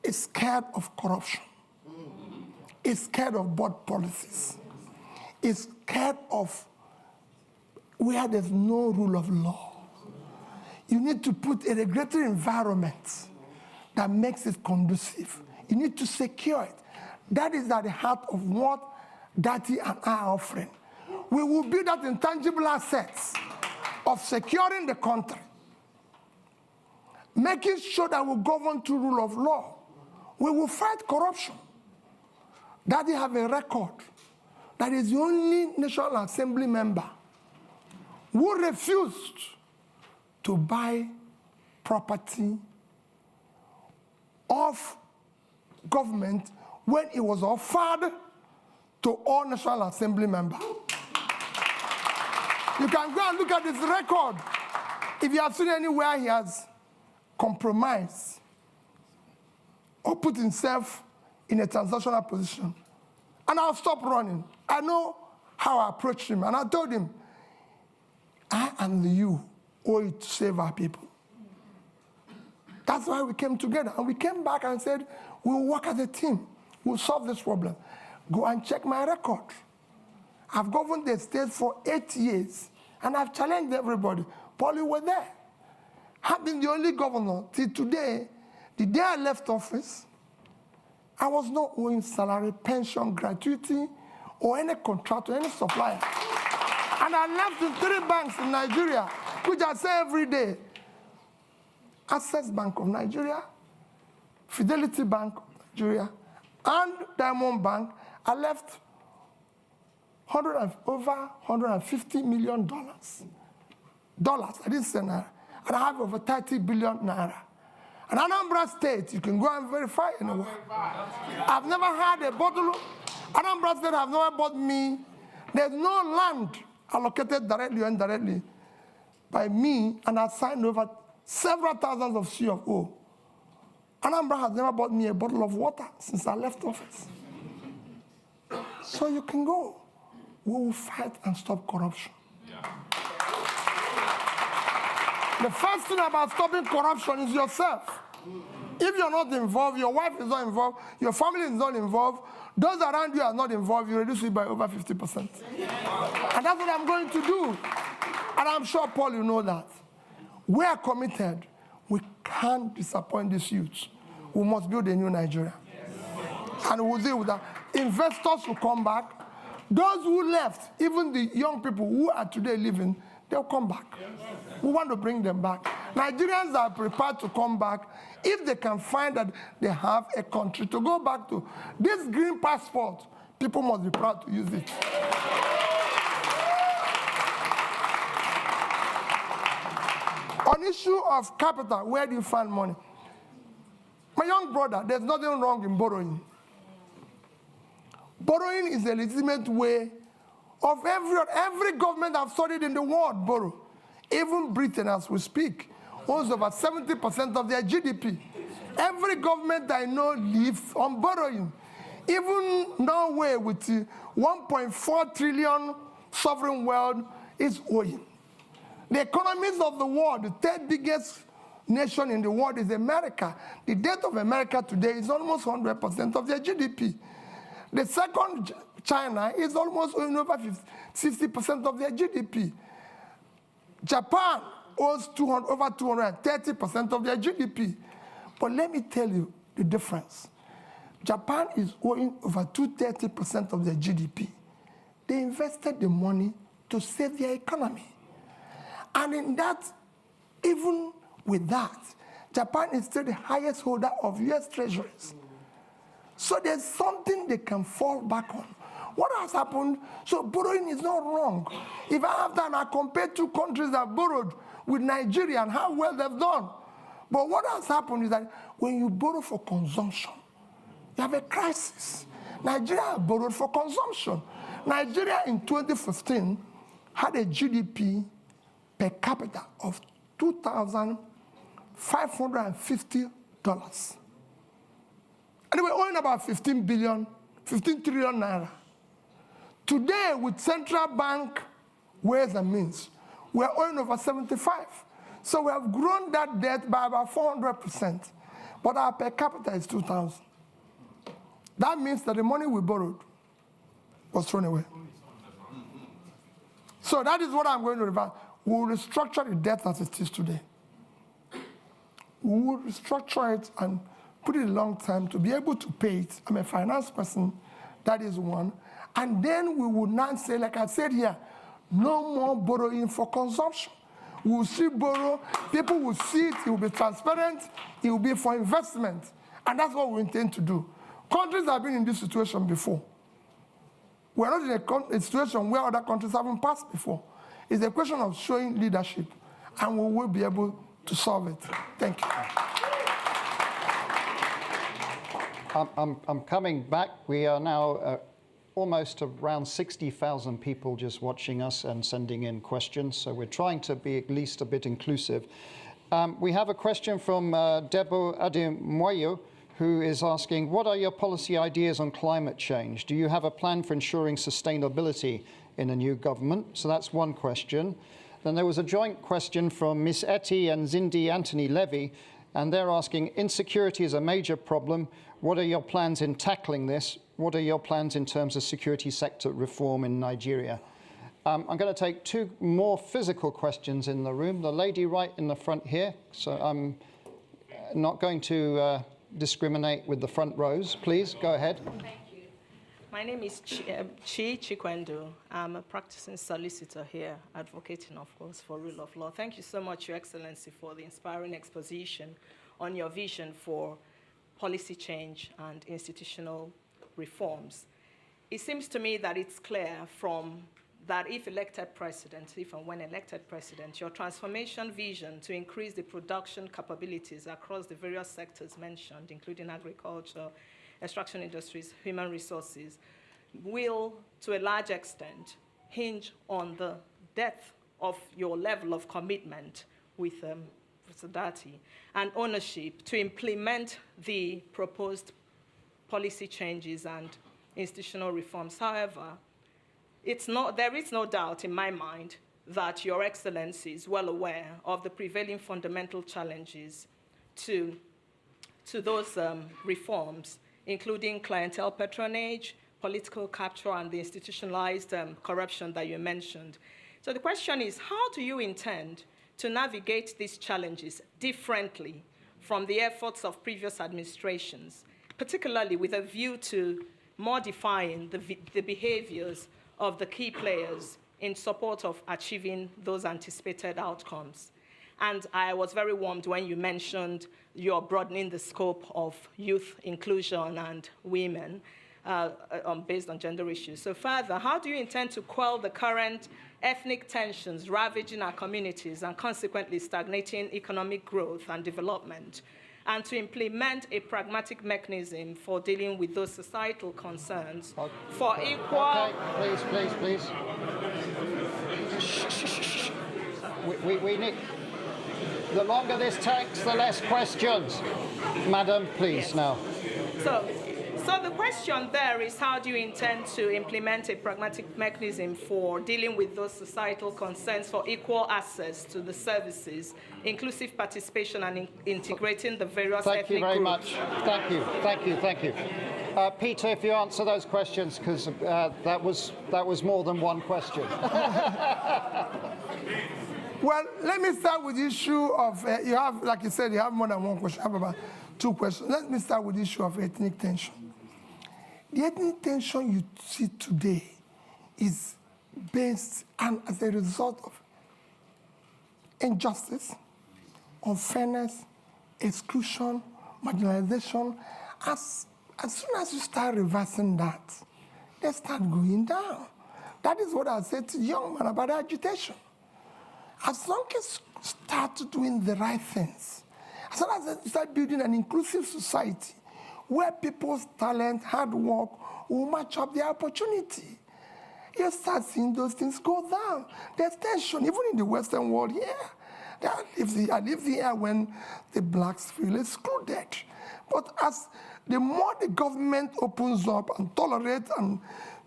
is scared of corruption. It's scared of bad policies. It's scared of where there's no rule of law. You need to put a regulatory environment that makes it conducive. You need to secure it. That is at the heart of what Dati and I are offering. We will build that intangible assets of securing the country, making sure that we govern through rule of law. We will fight corruption. Dati have a record that is the only National Assembly member who refused to buy property of government when it was offered to all National Assembly members. You can go and look at his record. If you have seen anywhere he has compromised or put himself in a transactional position. And I'll stop running. I know how I approached him, and I told him, I and you owe it to save our people. That's why we came together. And we came back and said, we'll work as a team. We'll solve this problem. Go and check my record. I've governed the state for 8 years, and I've challenged everybody. Paul, you were there. I've been the only governor till today. The day I left office, I was not owing salary, pension, gratuity, or any contract or any supplier. And I left in 3 banks in Nigeria, which I say every day. Access Bank of Nigeria, Fidelity Bank of Nigeria, and Diamond Bank. I left over $150 million. I didn't say naira. And I have over 30 billion naira. And Anambra State, you can go and verify anywhere. I've never had a bottle. Anambra State have never bought me. There's no land allocated directly or indirectly by me, and I signed over several thousands of C of O. Anambra has never bought me a bottle of water since I left office. So you can go. We will fight and stop corruption. Yeah. The first thing about stopping corruption is yourself. If you're not involved, your wife is not involved, your family is not involved, those around you are not involved, you reduce it by over 50%. And that's what I'm going to do. And I'm sure, Paul, you know that. We are committed. We can't disappoint these youths. We must build a new Nigeria. Yes. And we'll deal with that. Investors will come back. Those who left, even the young people who are today living, they'll come back. Yes. We want to bring them back. Nigerians are prepared to come back if they can find that they have a country to go back to. This green passport, people must be proud to use it. On issue of capital, where do you find money? My young brother, there's nothing wrong in borrowing. Borrowing is a legitimate way of every government I've studied in the world borrow. Even Britain, as we speak, owns over 70% of their GDP. Every government I know lives on borrowing. Even Norway, with 1.4 trillion sovereign wealth, is owing. The economies of the world, the third biggest nation in the world is America. The debt of America today is almost 100% of their GDP. The second, China, is almost owing over 60% of their GDP. Japan owes over 230% of their GDP. But let me tell you the difference. Japan is owing over 230% of their GDP. They invested the money to save their economy. And in that, even with that, Japan is still the highest holder of US treasuries. So there's something they can fall back on. What has happened? So borrowing is not wrong. If I have done, I compare two countries that borrowed with Nigeria and how well they've done. But what has happened is that when you borrow for consumption, you have a crisis. Nigeria borrowed for consumption. Nigeria in 2015 had a GDP per capita of $2,550. And they were owing about 15 trillion naira. Today, with central bank ways and means, we are owing over 75. So we have grown that debt by about 400%. But our per capita is 2,000. That means that the money we borrowed was thrown away. So that is what I'm going to reverse. We will restructure the debt as it is today. We will restructure it and put it a long time to be able to pay it. I'm a finance person, that is one. And then we will not say, like I said here, no more borrowing for consumption. We will still borrow, people will see it, it will be transparent, it will be for investment. And that's what we intend to do. Countries have been in this situation before. We're not in a situation where other countries haven't passed before. It's a question of showing leadership, and we will be able to solve it. Thank you.
I'm coming back. We are now almost around 60,000 people just watching us and sending in questions, so we're trying to be at least a bit inclusive. We have a question from Debo Ademoyo, who is asking, what are your policy ideas on climate change? Do you have a plan for ensuring sustainability in a new government? So that's one question. Then there was a joint question from Miss Etty and Zindi Anthony Levy, and they're asking, insecurity is a major problem. What are your plans in tackling this? What are your plans in terms of security sector reform in Nigeria? I'm going to take two more physical questions in the room. The lady right in the front here. So I'm not going to discriminate with the front rows. Please, go ahead.
Thank you. My name is Chi Chikwendo. I'm a practicing solicitor here, advocating, of course, for rule of law. Thank you so much, Your Excellency, for the inspiring exposition on your vision for policy change and institutional reforms. It seems to me that it's clear from that if and when elected president, your transformation vision to increase the production capabilities across the various sectors mentioned, including agriculture, extraction industries, human resources, will, to a large extent, hinge on the depth of your level of commitment with solidarity and ownership to implement the proposed policy changes and institutional reforms. However, there is no doubt in my mind that Your Excellency is well aware of the prevailing fundamental challenges to those reforms, including clientele patronage, political capture, and the institutionalized corruption that you mentioned. So the question is, how do you intend to navigate these challenges differently from the efforts of previous administrations, particularly with a view to modifying the behaviors of the key players in support of achieving those anticipated outcomes? And I was very warmed when you mentioned you're broadening the scope of youth inclusion and women based on gender issues. So further, how do you intend to quell the current ethnic tensions ravaging our communities and consequently stagnating economic growth and development, and to implement a pragmatic mechanism for dealing with those societal concerns for equal...
Okay, please. We need... The longer this takes, the less questions. Madam, please, now.
So the question there is, how do you intend to implement a pragmatic mechanism for dealing with those societal concerns for equal access to the services, inclusive participation, and integrating the various ethnic groups?
Thank you very much. Thank you. Peter, if you answer those questions, because that was more than one question.
Well, let me start with the issue of, you have, like you said, you have more than one question. I have about 2 questions. Let me start with the issue of ethnic tension. The ethnic tension you see today is based and as a result of injustice, unfairness, exclusion, marginalization. As soon as you start reversing that, they start going down. That is what I said to the young man about agitation. As long as you start doing the right things, as long as you start building an inclusive society where people's talent, hard work will match up their opportunity, you start seeing those things go down. There's tension, even in the Western world here. I lived here when the blacks feel excluded. But as the more the government opens up and tolerates and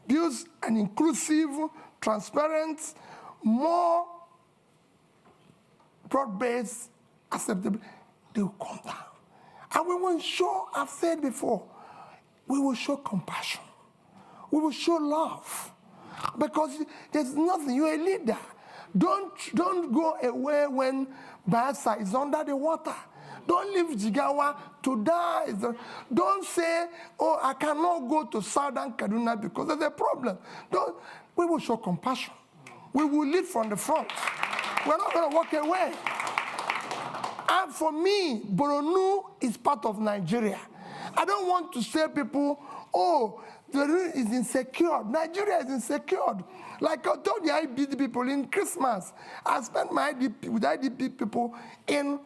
builds an inclusive, transparent, more broad-based, acceptable, they will come down. And we will show, I've said before, we will show compassion. We will show love. Because there's nothing, you're a leader. Don't go away when Bayelsa is under the water. Don't leave Jigawa to die. Don't say, oh, I cannot go to Southern Kaduna because there's a problem. We will show compassion. We will lead from the front. We're not going to walk away. And for me, Borno is part of Nigeria. I don't want to say people, oh, the region is insecure. Nigeria is insecure. Like I told the IDP people in Christmas, I spent my with IDP people in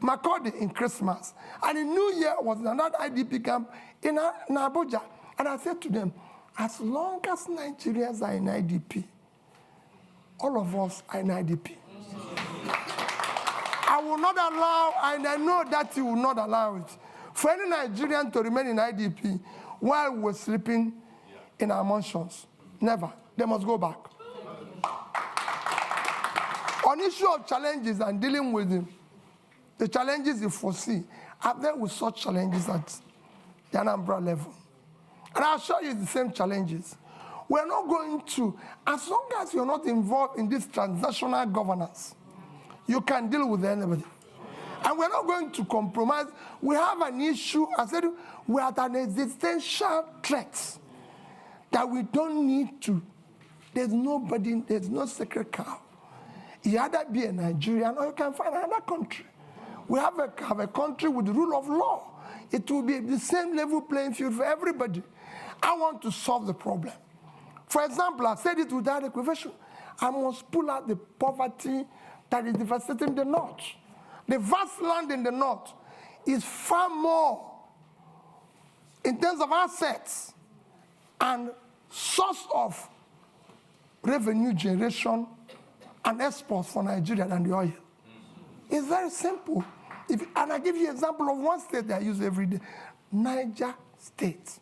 Makurdi in Christmas. And in New Year was another IDP camp in Abuja. And I said to them, as long as Nigerians are in IDP, all of us are in IDP. I will not allow, and I know that you will not allow it, for any Nigerian to remain in IDP while we're sleeping in our mansions. Never. They must go back. On issue of challenges and dealing with them, the challenges you foresee, I've dealt with such challenges at the Anambra level. And I'll show you the same challenges. We're not going to, as long as you're not involved in this transnational governance, you can deal with anybody. And we're not going to compromise. We have an issue, I said, we're at an existential threat that we don't need to. There's nobody, there's no sacred cow. You either be a Nigerian or you can find another country. We have a country with the rule of law. It will be the same level playing field for everybody. I want to solve the problem. For example, I said it without equivocation. I must pull out the poverty that is devastating the north. The vast land in the north is far more in terms of assets and source of revenue generation and exports for Nigeria than the oil. It's very simple. And I give you an example of one state that I use every day. Niger State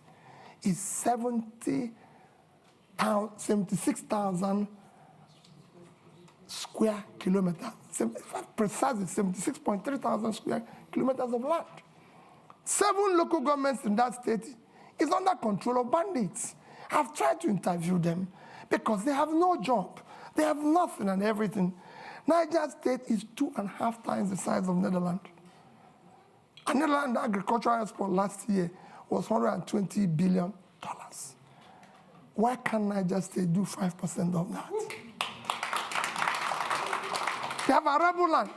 is 76,000 square kilometers, precisely 76.3 thousand square kilometers of land. 7 local governments in that state is under control of bandits. I've tried to interview them because they have no job. They have nothing and everything. Niger State is 2.5 times the size of Netherlands. And Netherlands agricultural export last year was $120 billion. Why can't Niger State do 5% of that? They have arable land.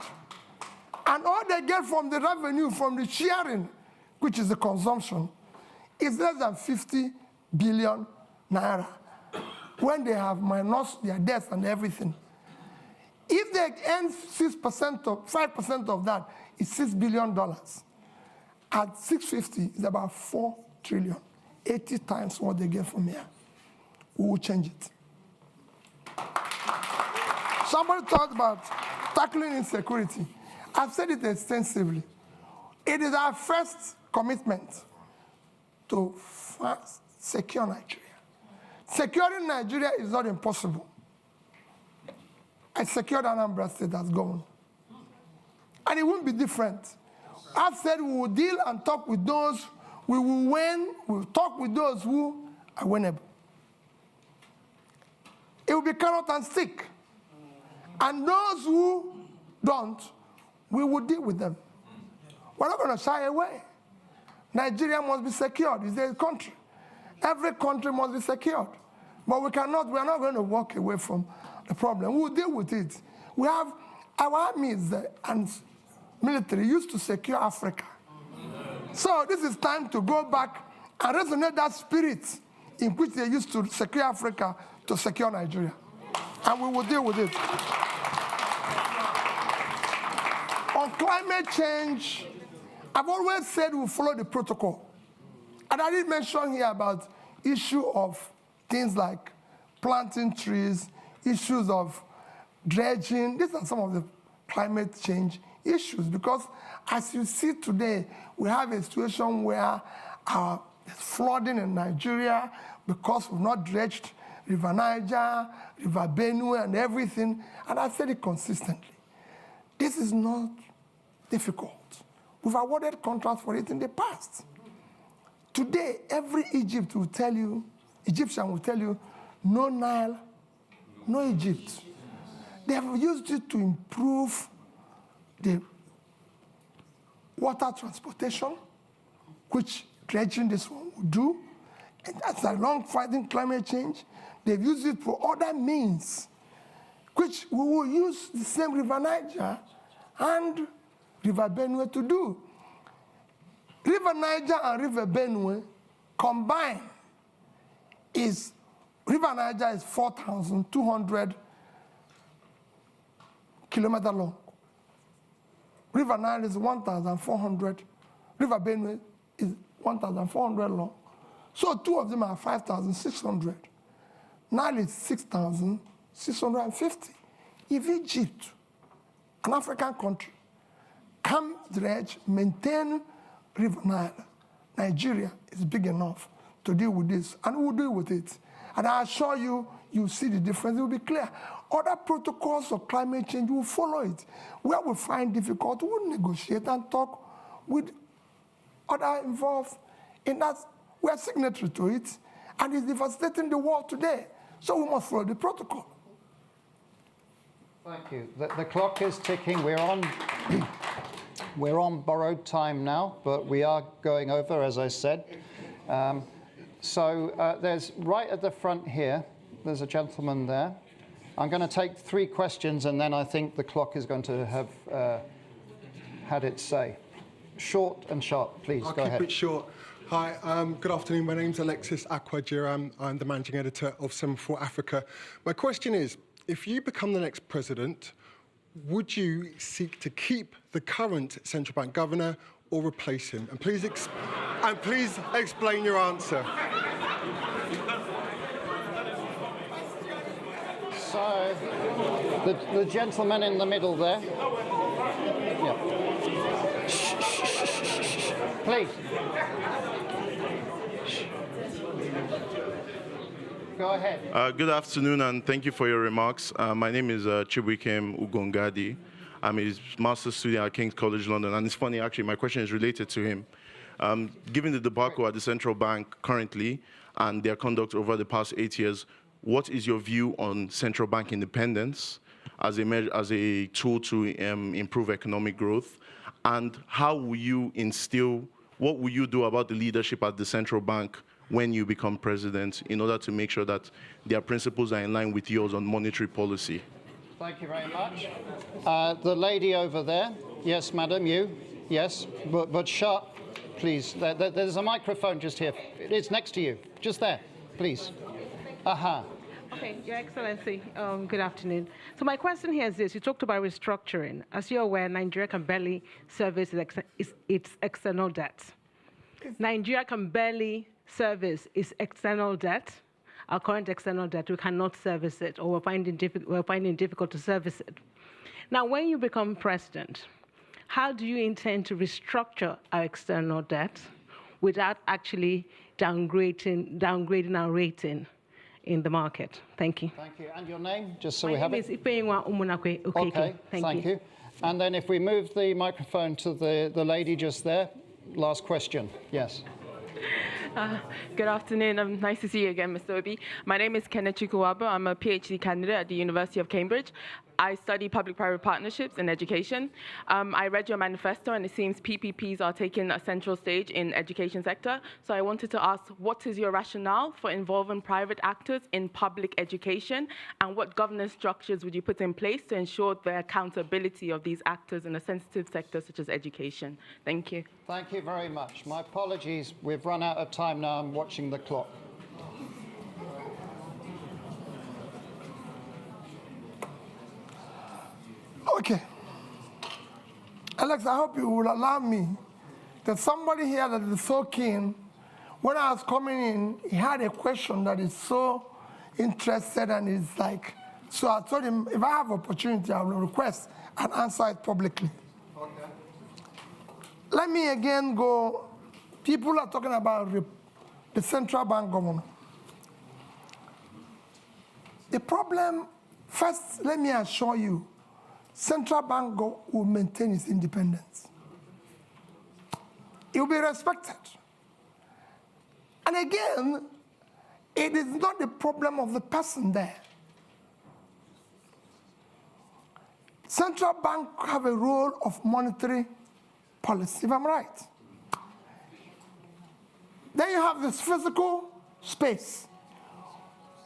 And all they get from the revenue, from the sharing, which is the consumption, is less than 50 billion naira. when they have minus their debts and everything. If they earn 6% of 5% of that, it's $6 billion. At 650, it's about 4 trillion, 80 times what they get from here. We will change it. Somebody talked about tackling insecurity. I've said it extensively. It is our first commitment to first secure Nigeria. Securing Nigeria is not impossible. I secured Anambra State has gone. And it won't be different. I've said we will deal and talk with those we will win, we will talk with those who are winnable. It will be carrot and stick. And those who don't, we will deal with them. We're not going to shy away. Nigeria must be secured. It's a country. Every country must be secured. But we are not going to walk away from the problem. We'll deal with it. We have our armies and military used to secure Africa. So this is time to go back and resonate that spirit in which they used to secure Africa to secure Nigeria. And we will deal with it. On climate change, I've always said we'll follow the protocol. And I did mention here about issue of things like planting trees, issues of dredging. These are some of the climate change issues, because as you see today, we have a situation where there's flooding in Nigeria because we've not dredged River Niger, River Benue, and everything. And I've said it consistently. This is not difficult. We've awarded contracts for it in the past. Today, every Egyptian will tell you, no Nile, no Egypt. They have used it to improve the water transportation, which dredging this one will do. And that's a long fighting climate change. They've used it for other means, which we will use the same River Niger and River Benue to do. River Niger and River Benue combined is, River Niger is 4,200 kilometers long. River Nile is 1,400. River Benue is 1,400 long. So two of them are 5,600. Nile is 6,650. If Egypt, an African country, can dredge, maintain River Nile, Nigeria is big enough to deal with this, and we'll deal with it. And I assure you, you'll see the difference. It will be clear. Other protocols of climate change will follow it. Where we find difficult, we'll negotiate and talk with other involved in that. We are signatory to it, and it's devastating the world today. So we must follow the protocol.
Thank you. The clock is ticking. We're on borrowed time now, but we are going over, as I said. There's right at the front here, there's a gentleman there. I'm going to take 3 questions, and then I think the clock is going to have had its say. Short and sharp, please. Go ahead.
I'll keep it short. Hi, good afternoon. My name's Alexis Akwajiram. I'm the managing editor of Semaphore Africa. My question is, if you become the next president, would you seek to keep the current central bank governor or replace him? And please explain your answer.
So, the gentleman in the middle there. Yeah. Please. Go ahead.
Good afternoon, and thank you for your remarks. My name is Chibuikem Ugongadi. I'm his master's student at King's College London, and it's funny, actually, my question is related to him. Given the debacle at the central bank currently and their conduct over the past 8 years, what is your view on central bank independence as a tool to improve economic growth? And how will you what will you do about the leadership at the central bank when you become president in order to make sure that their principles are in line with yours on monetary policy?
Thank you very much. The lady over there. Yes, madam, you. Yes, but sharp, please. There's a microphone just here. It's next to you. Just there, please. Aha.
Okay, Your Excellency, good afternoon. So my question here is this. You talked about restructuring. As you're aware, Nigeria can barely service its external debt. Nigeria can barely service its external debt. Our current external debt, we cannot service it, or we're finding it difficult to service it. Now, when you become president, how do you intend to restructure our external debt without actually downgrading our rating in the market? Thank you.
Thank you. And your name, just so we have it?
My name is Ifeyinwa Umunakwe Okeke.
Okay, thank you. And then if we move the microphone to the lady just there, last question. Yes.
Good afternoon. Nice to see you again, Mr. Obi. My name is Kenneth Chukwuwabo. I'm a PhD candidate at the University of Cambridge. I study public-private partnerships in education. I read your manifesto, and it seems PPPs are taking a central stage in education sector. So I wanted to ask, what is your rationale for involving private actors in public education, and what governance structures would you put in place to ensure the accountability of these actors in a sensitive sector such as education? Thank you.
Thank you very much. My apologies. We've run out of time now. I'm watching the clock.
Okay. Alex, I hope you will allow me. There's somebody here that is so keen. When I was coming in, he had a question that is so interested, and is like, so I told him, if I have opportunity, I will request and answer it publicly. Okay. Let me again go. People are talking about the central bank governor. The problem, first, let me assure you, central bank will maintain its independence. It will be respected. And again, it is not the problem of the person there. Central bank have a role of monetary policy, if I'm right. Then you have this physical space.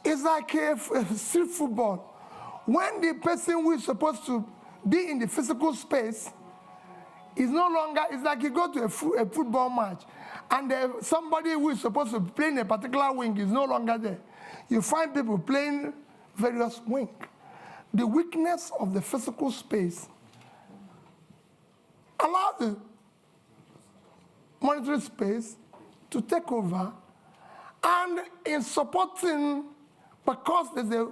It's like a street football. When the person who is supposed to be in the physical space is no longer, it's like you go to a football match, and somebody who is supposed to play in a particular wing is no longer there. You find people playing various wings. The weakness of the physical space allows the monetary space to take over, and in supporting, because there's a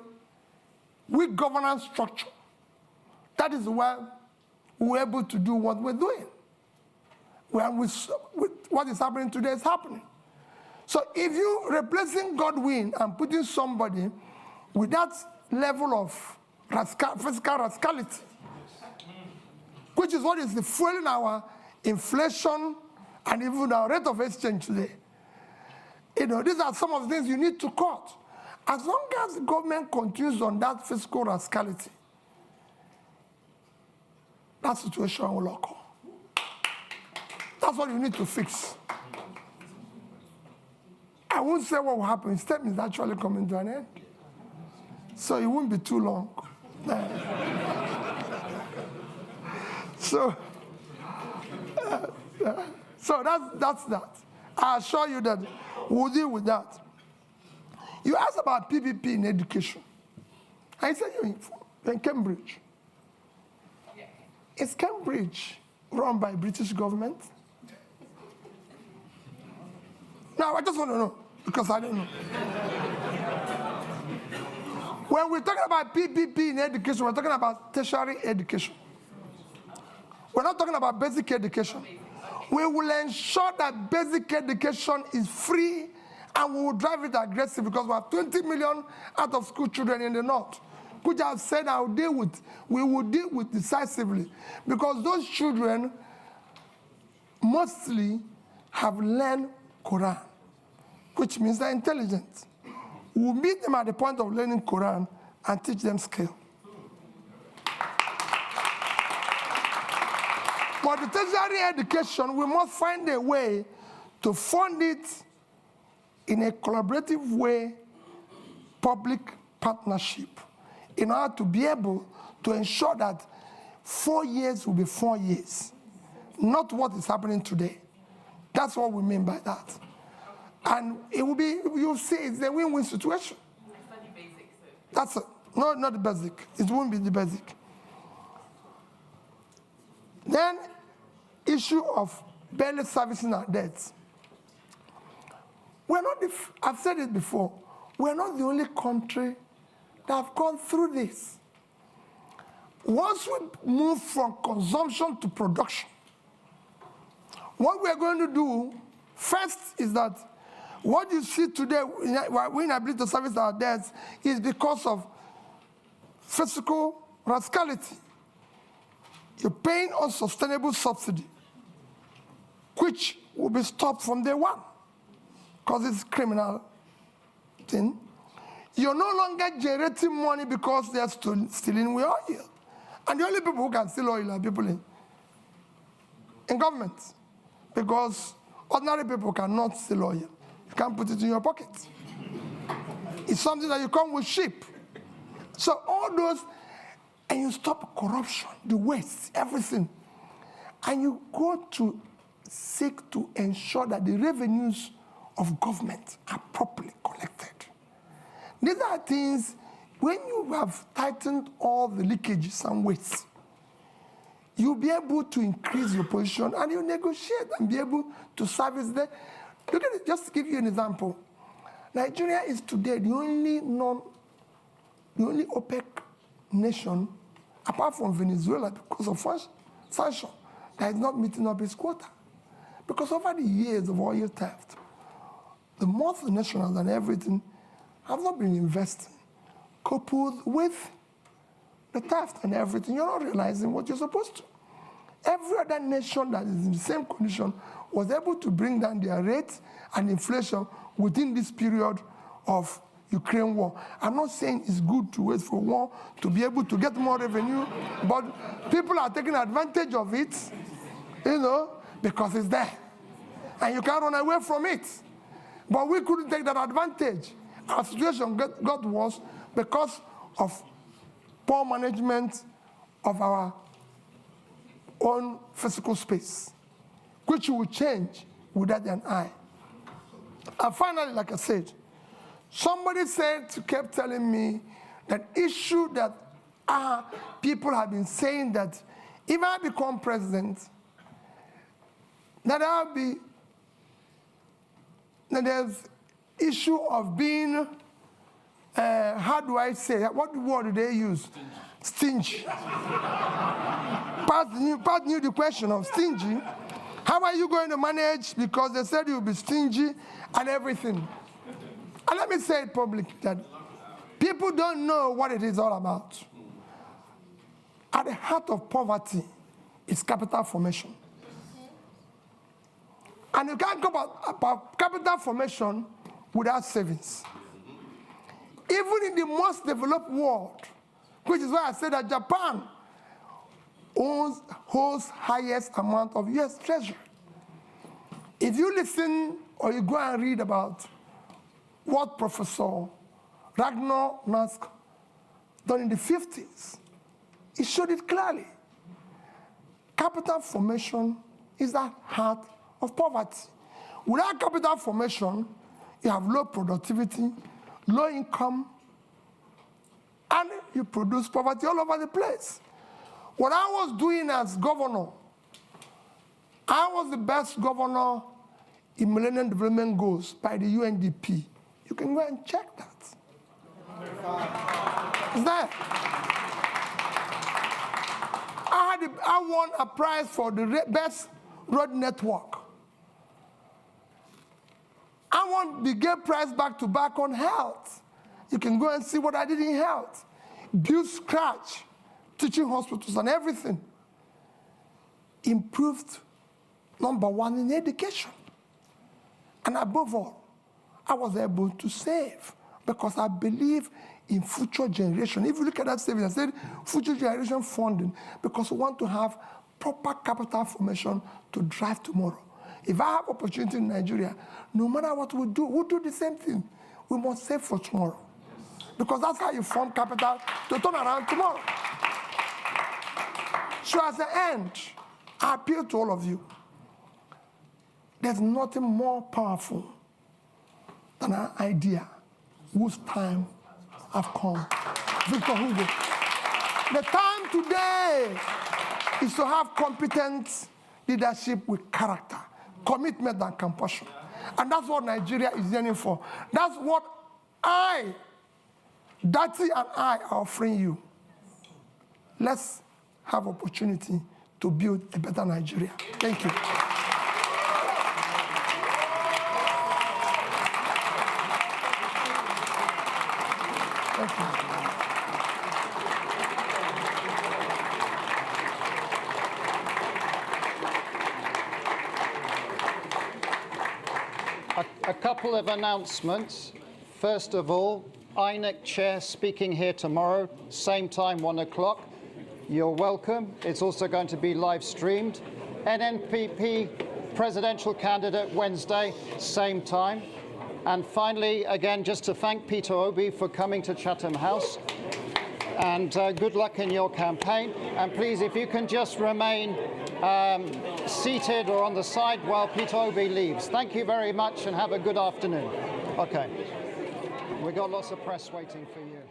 weak governance structure, that is why we're able to do what we're doing. With what is happening today is happening. So if you're replacing Godwin and putting somebody with that level of fiscal rascality, which is what is fueling our inflation and even our rate of exchange today, these are some of the things you need to cut. As long as the government continues on that fiscal rascality, that situation will occur. That's what you need to fix. I won't say what will happen. His term is actually coming to an end. So it won't be too long. So that's that. I assure you that we'll deal with that. You asked about PPP in education. I said you're in Cambridge. Is Cambridge run by British government? Now, I just want to know, because I don't know. When we're talking about PPP in education, we're talking about tertiary education. We're not talking about basic education. We will ensure that basic education is free, and we will drive it aggressive, because we have 20 million out-of-school children in the north, which I've said we will deal with decisively, because those children mostly have learned Quran, which means they're intelligent. We'll meet them at the point of learning Quran and teach them skill. For the tertiary education, we must find a way to fund it in a collaborative way, public partnership, in order to be able to ensure that 4 years will be 4 years, not what is happening today. That's what we mean by that. And it will be, you'll see, it's a win-win situation.
I study basics, so
That's it. No, not the basic. It won't be the basic. Then, issue of barely servicing our debts. We're not, I've said it before, we're not the only country that have gone through this. Once we move from consumption to production, what we're going to do first is that what you see today, we're inability to service our debts, is because of fiscal rascality. You're paying unsustainable subsidy, which will be stopped from day one, because it's a criminal thing. You're no longer generating money because they're stealing with oil. And the only people who can steal oil are people in government, because ordinary people cannot steal oil. You can't put it in your pocket. It's something that you come with sheep. So all those, and you stop corruption, the waste, everything. And you go to seek to ensure that the revenues of government are properly collected. These are things, when you have tightened all the leakages and wastes, you'll be able to increase your position and you negotiate and be able to service them. Look at it, just to give you an example. Nigeria is today the only OPEC nation, apart from Venezuela, because of sanction, that is not meeting up its quota. Because over the years of oil theft, the multinationals and everything have not been investing, coupled with the theft and everything. You're not realizing what you're supposed to. Every other nation that is in the same condition was able to bring down their rates and inflation within this period of Ukraine war. I'm not saying it's good to wait for war to be able to get more revenue, but people are taking advantage of it, because it's there. And you can't run away from it. But we couldn't take that advantage. Our situation got worse because of poor management of our own physical space, which will change without an eye. And finally, like I said, somebody kept telling me that issue that people have been saying that if I become president, that there's issue of being, how do I say, what word do they use? Stingy. Pat knew the question of stingy. How are you going to manage? Because they said you'll be stingy and everything. And let me say it publicly that people don't know what it is all about. At the heart of poverty is capital formation. And you can't go about capital formation without savings. Even in the most developed world, which is why I said that Japan holds highest amount of US treasury. If you listen or you go and read about what Professor Ragnar Nask done in the 50s, he showed it clearly. Capital formation is the heart of poverty. Without capital formation, you have low productivity, low income, and you produce poverty all over the place. What I was doing as governor, I was the best governor in Millennium Development Goals by the UNDP. You can go and check that. It's there. I won a prize for the best road network. I won the Gay Prize back-to-back on health. You can go and see what I did in health. Build scratch, teaching hospitals and everything. Improved, #1 in education. And above all, I was able to save because I believe in future generation. If you look at that savings, I said future generation funding because we want to have proper capital formation to drive tomorrow. If I have opportunity in Nigeria, no matter what we do, we'll do the same thing. We must save for tomorrow. Because that's how you form capital to turn around tomorrow. So as an end, I appeal to all of you. There's nothing more powerful than an idea whose time AFCON. Victor Hugo. The time today is to have competent leadership with character, commitment, and compassion. And that's what Nigeria is yearning for. That's what Dati and I are offering you. Let's have opportunity to build a better Nigeria. Thank you. Thank you.
A couple of announcements. First of all, INEC chair speaking here tomorrow, same time, 1 o'clock. You're welcome. It's also going to be live streamed. NNPP presidential candidate Wednesday, same time. And finally, again, just to thank Peter Obi for coming to Chatham House. And good luck in your campaign. And please, if you can just remain seated or on the side while Peter Obi leaves. Thank you very much and have a good afternoon. Okay. We've got lots of press waiting for you.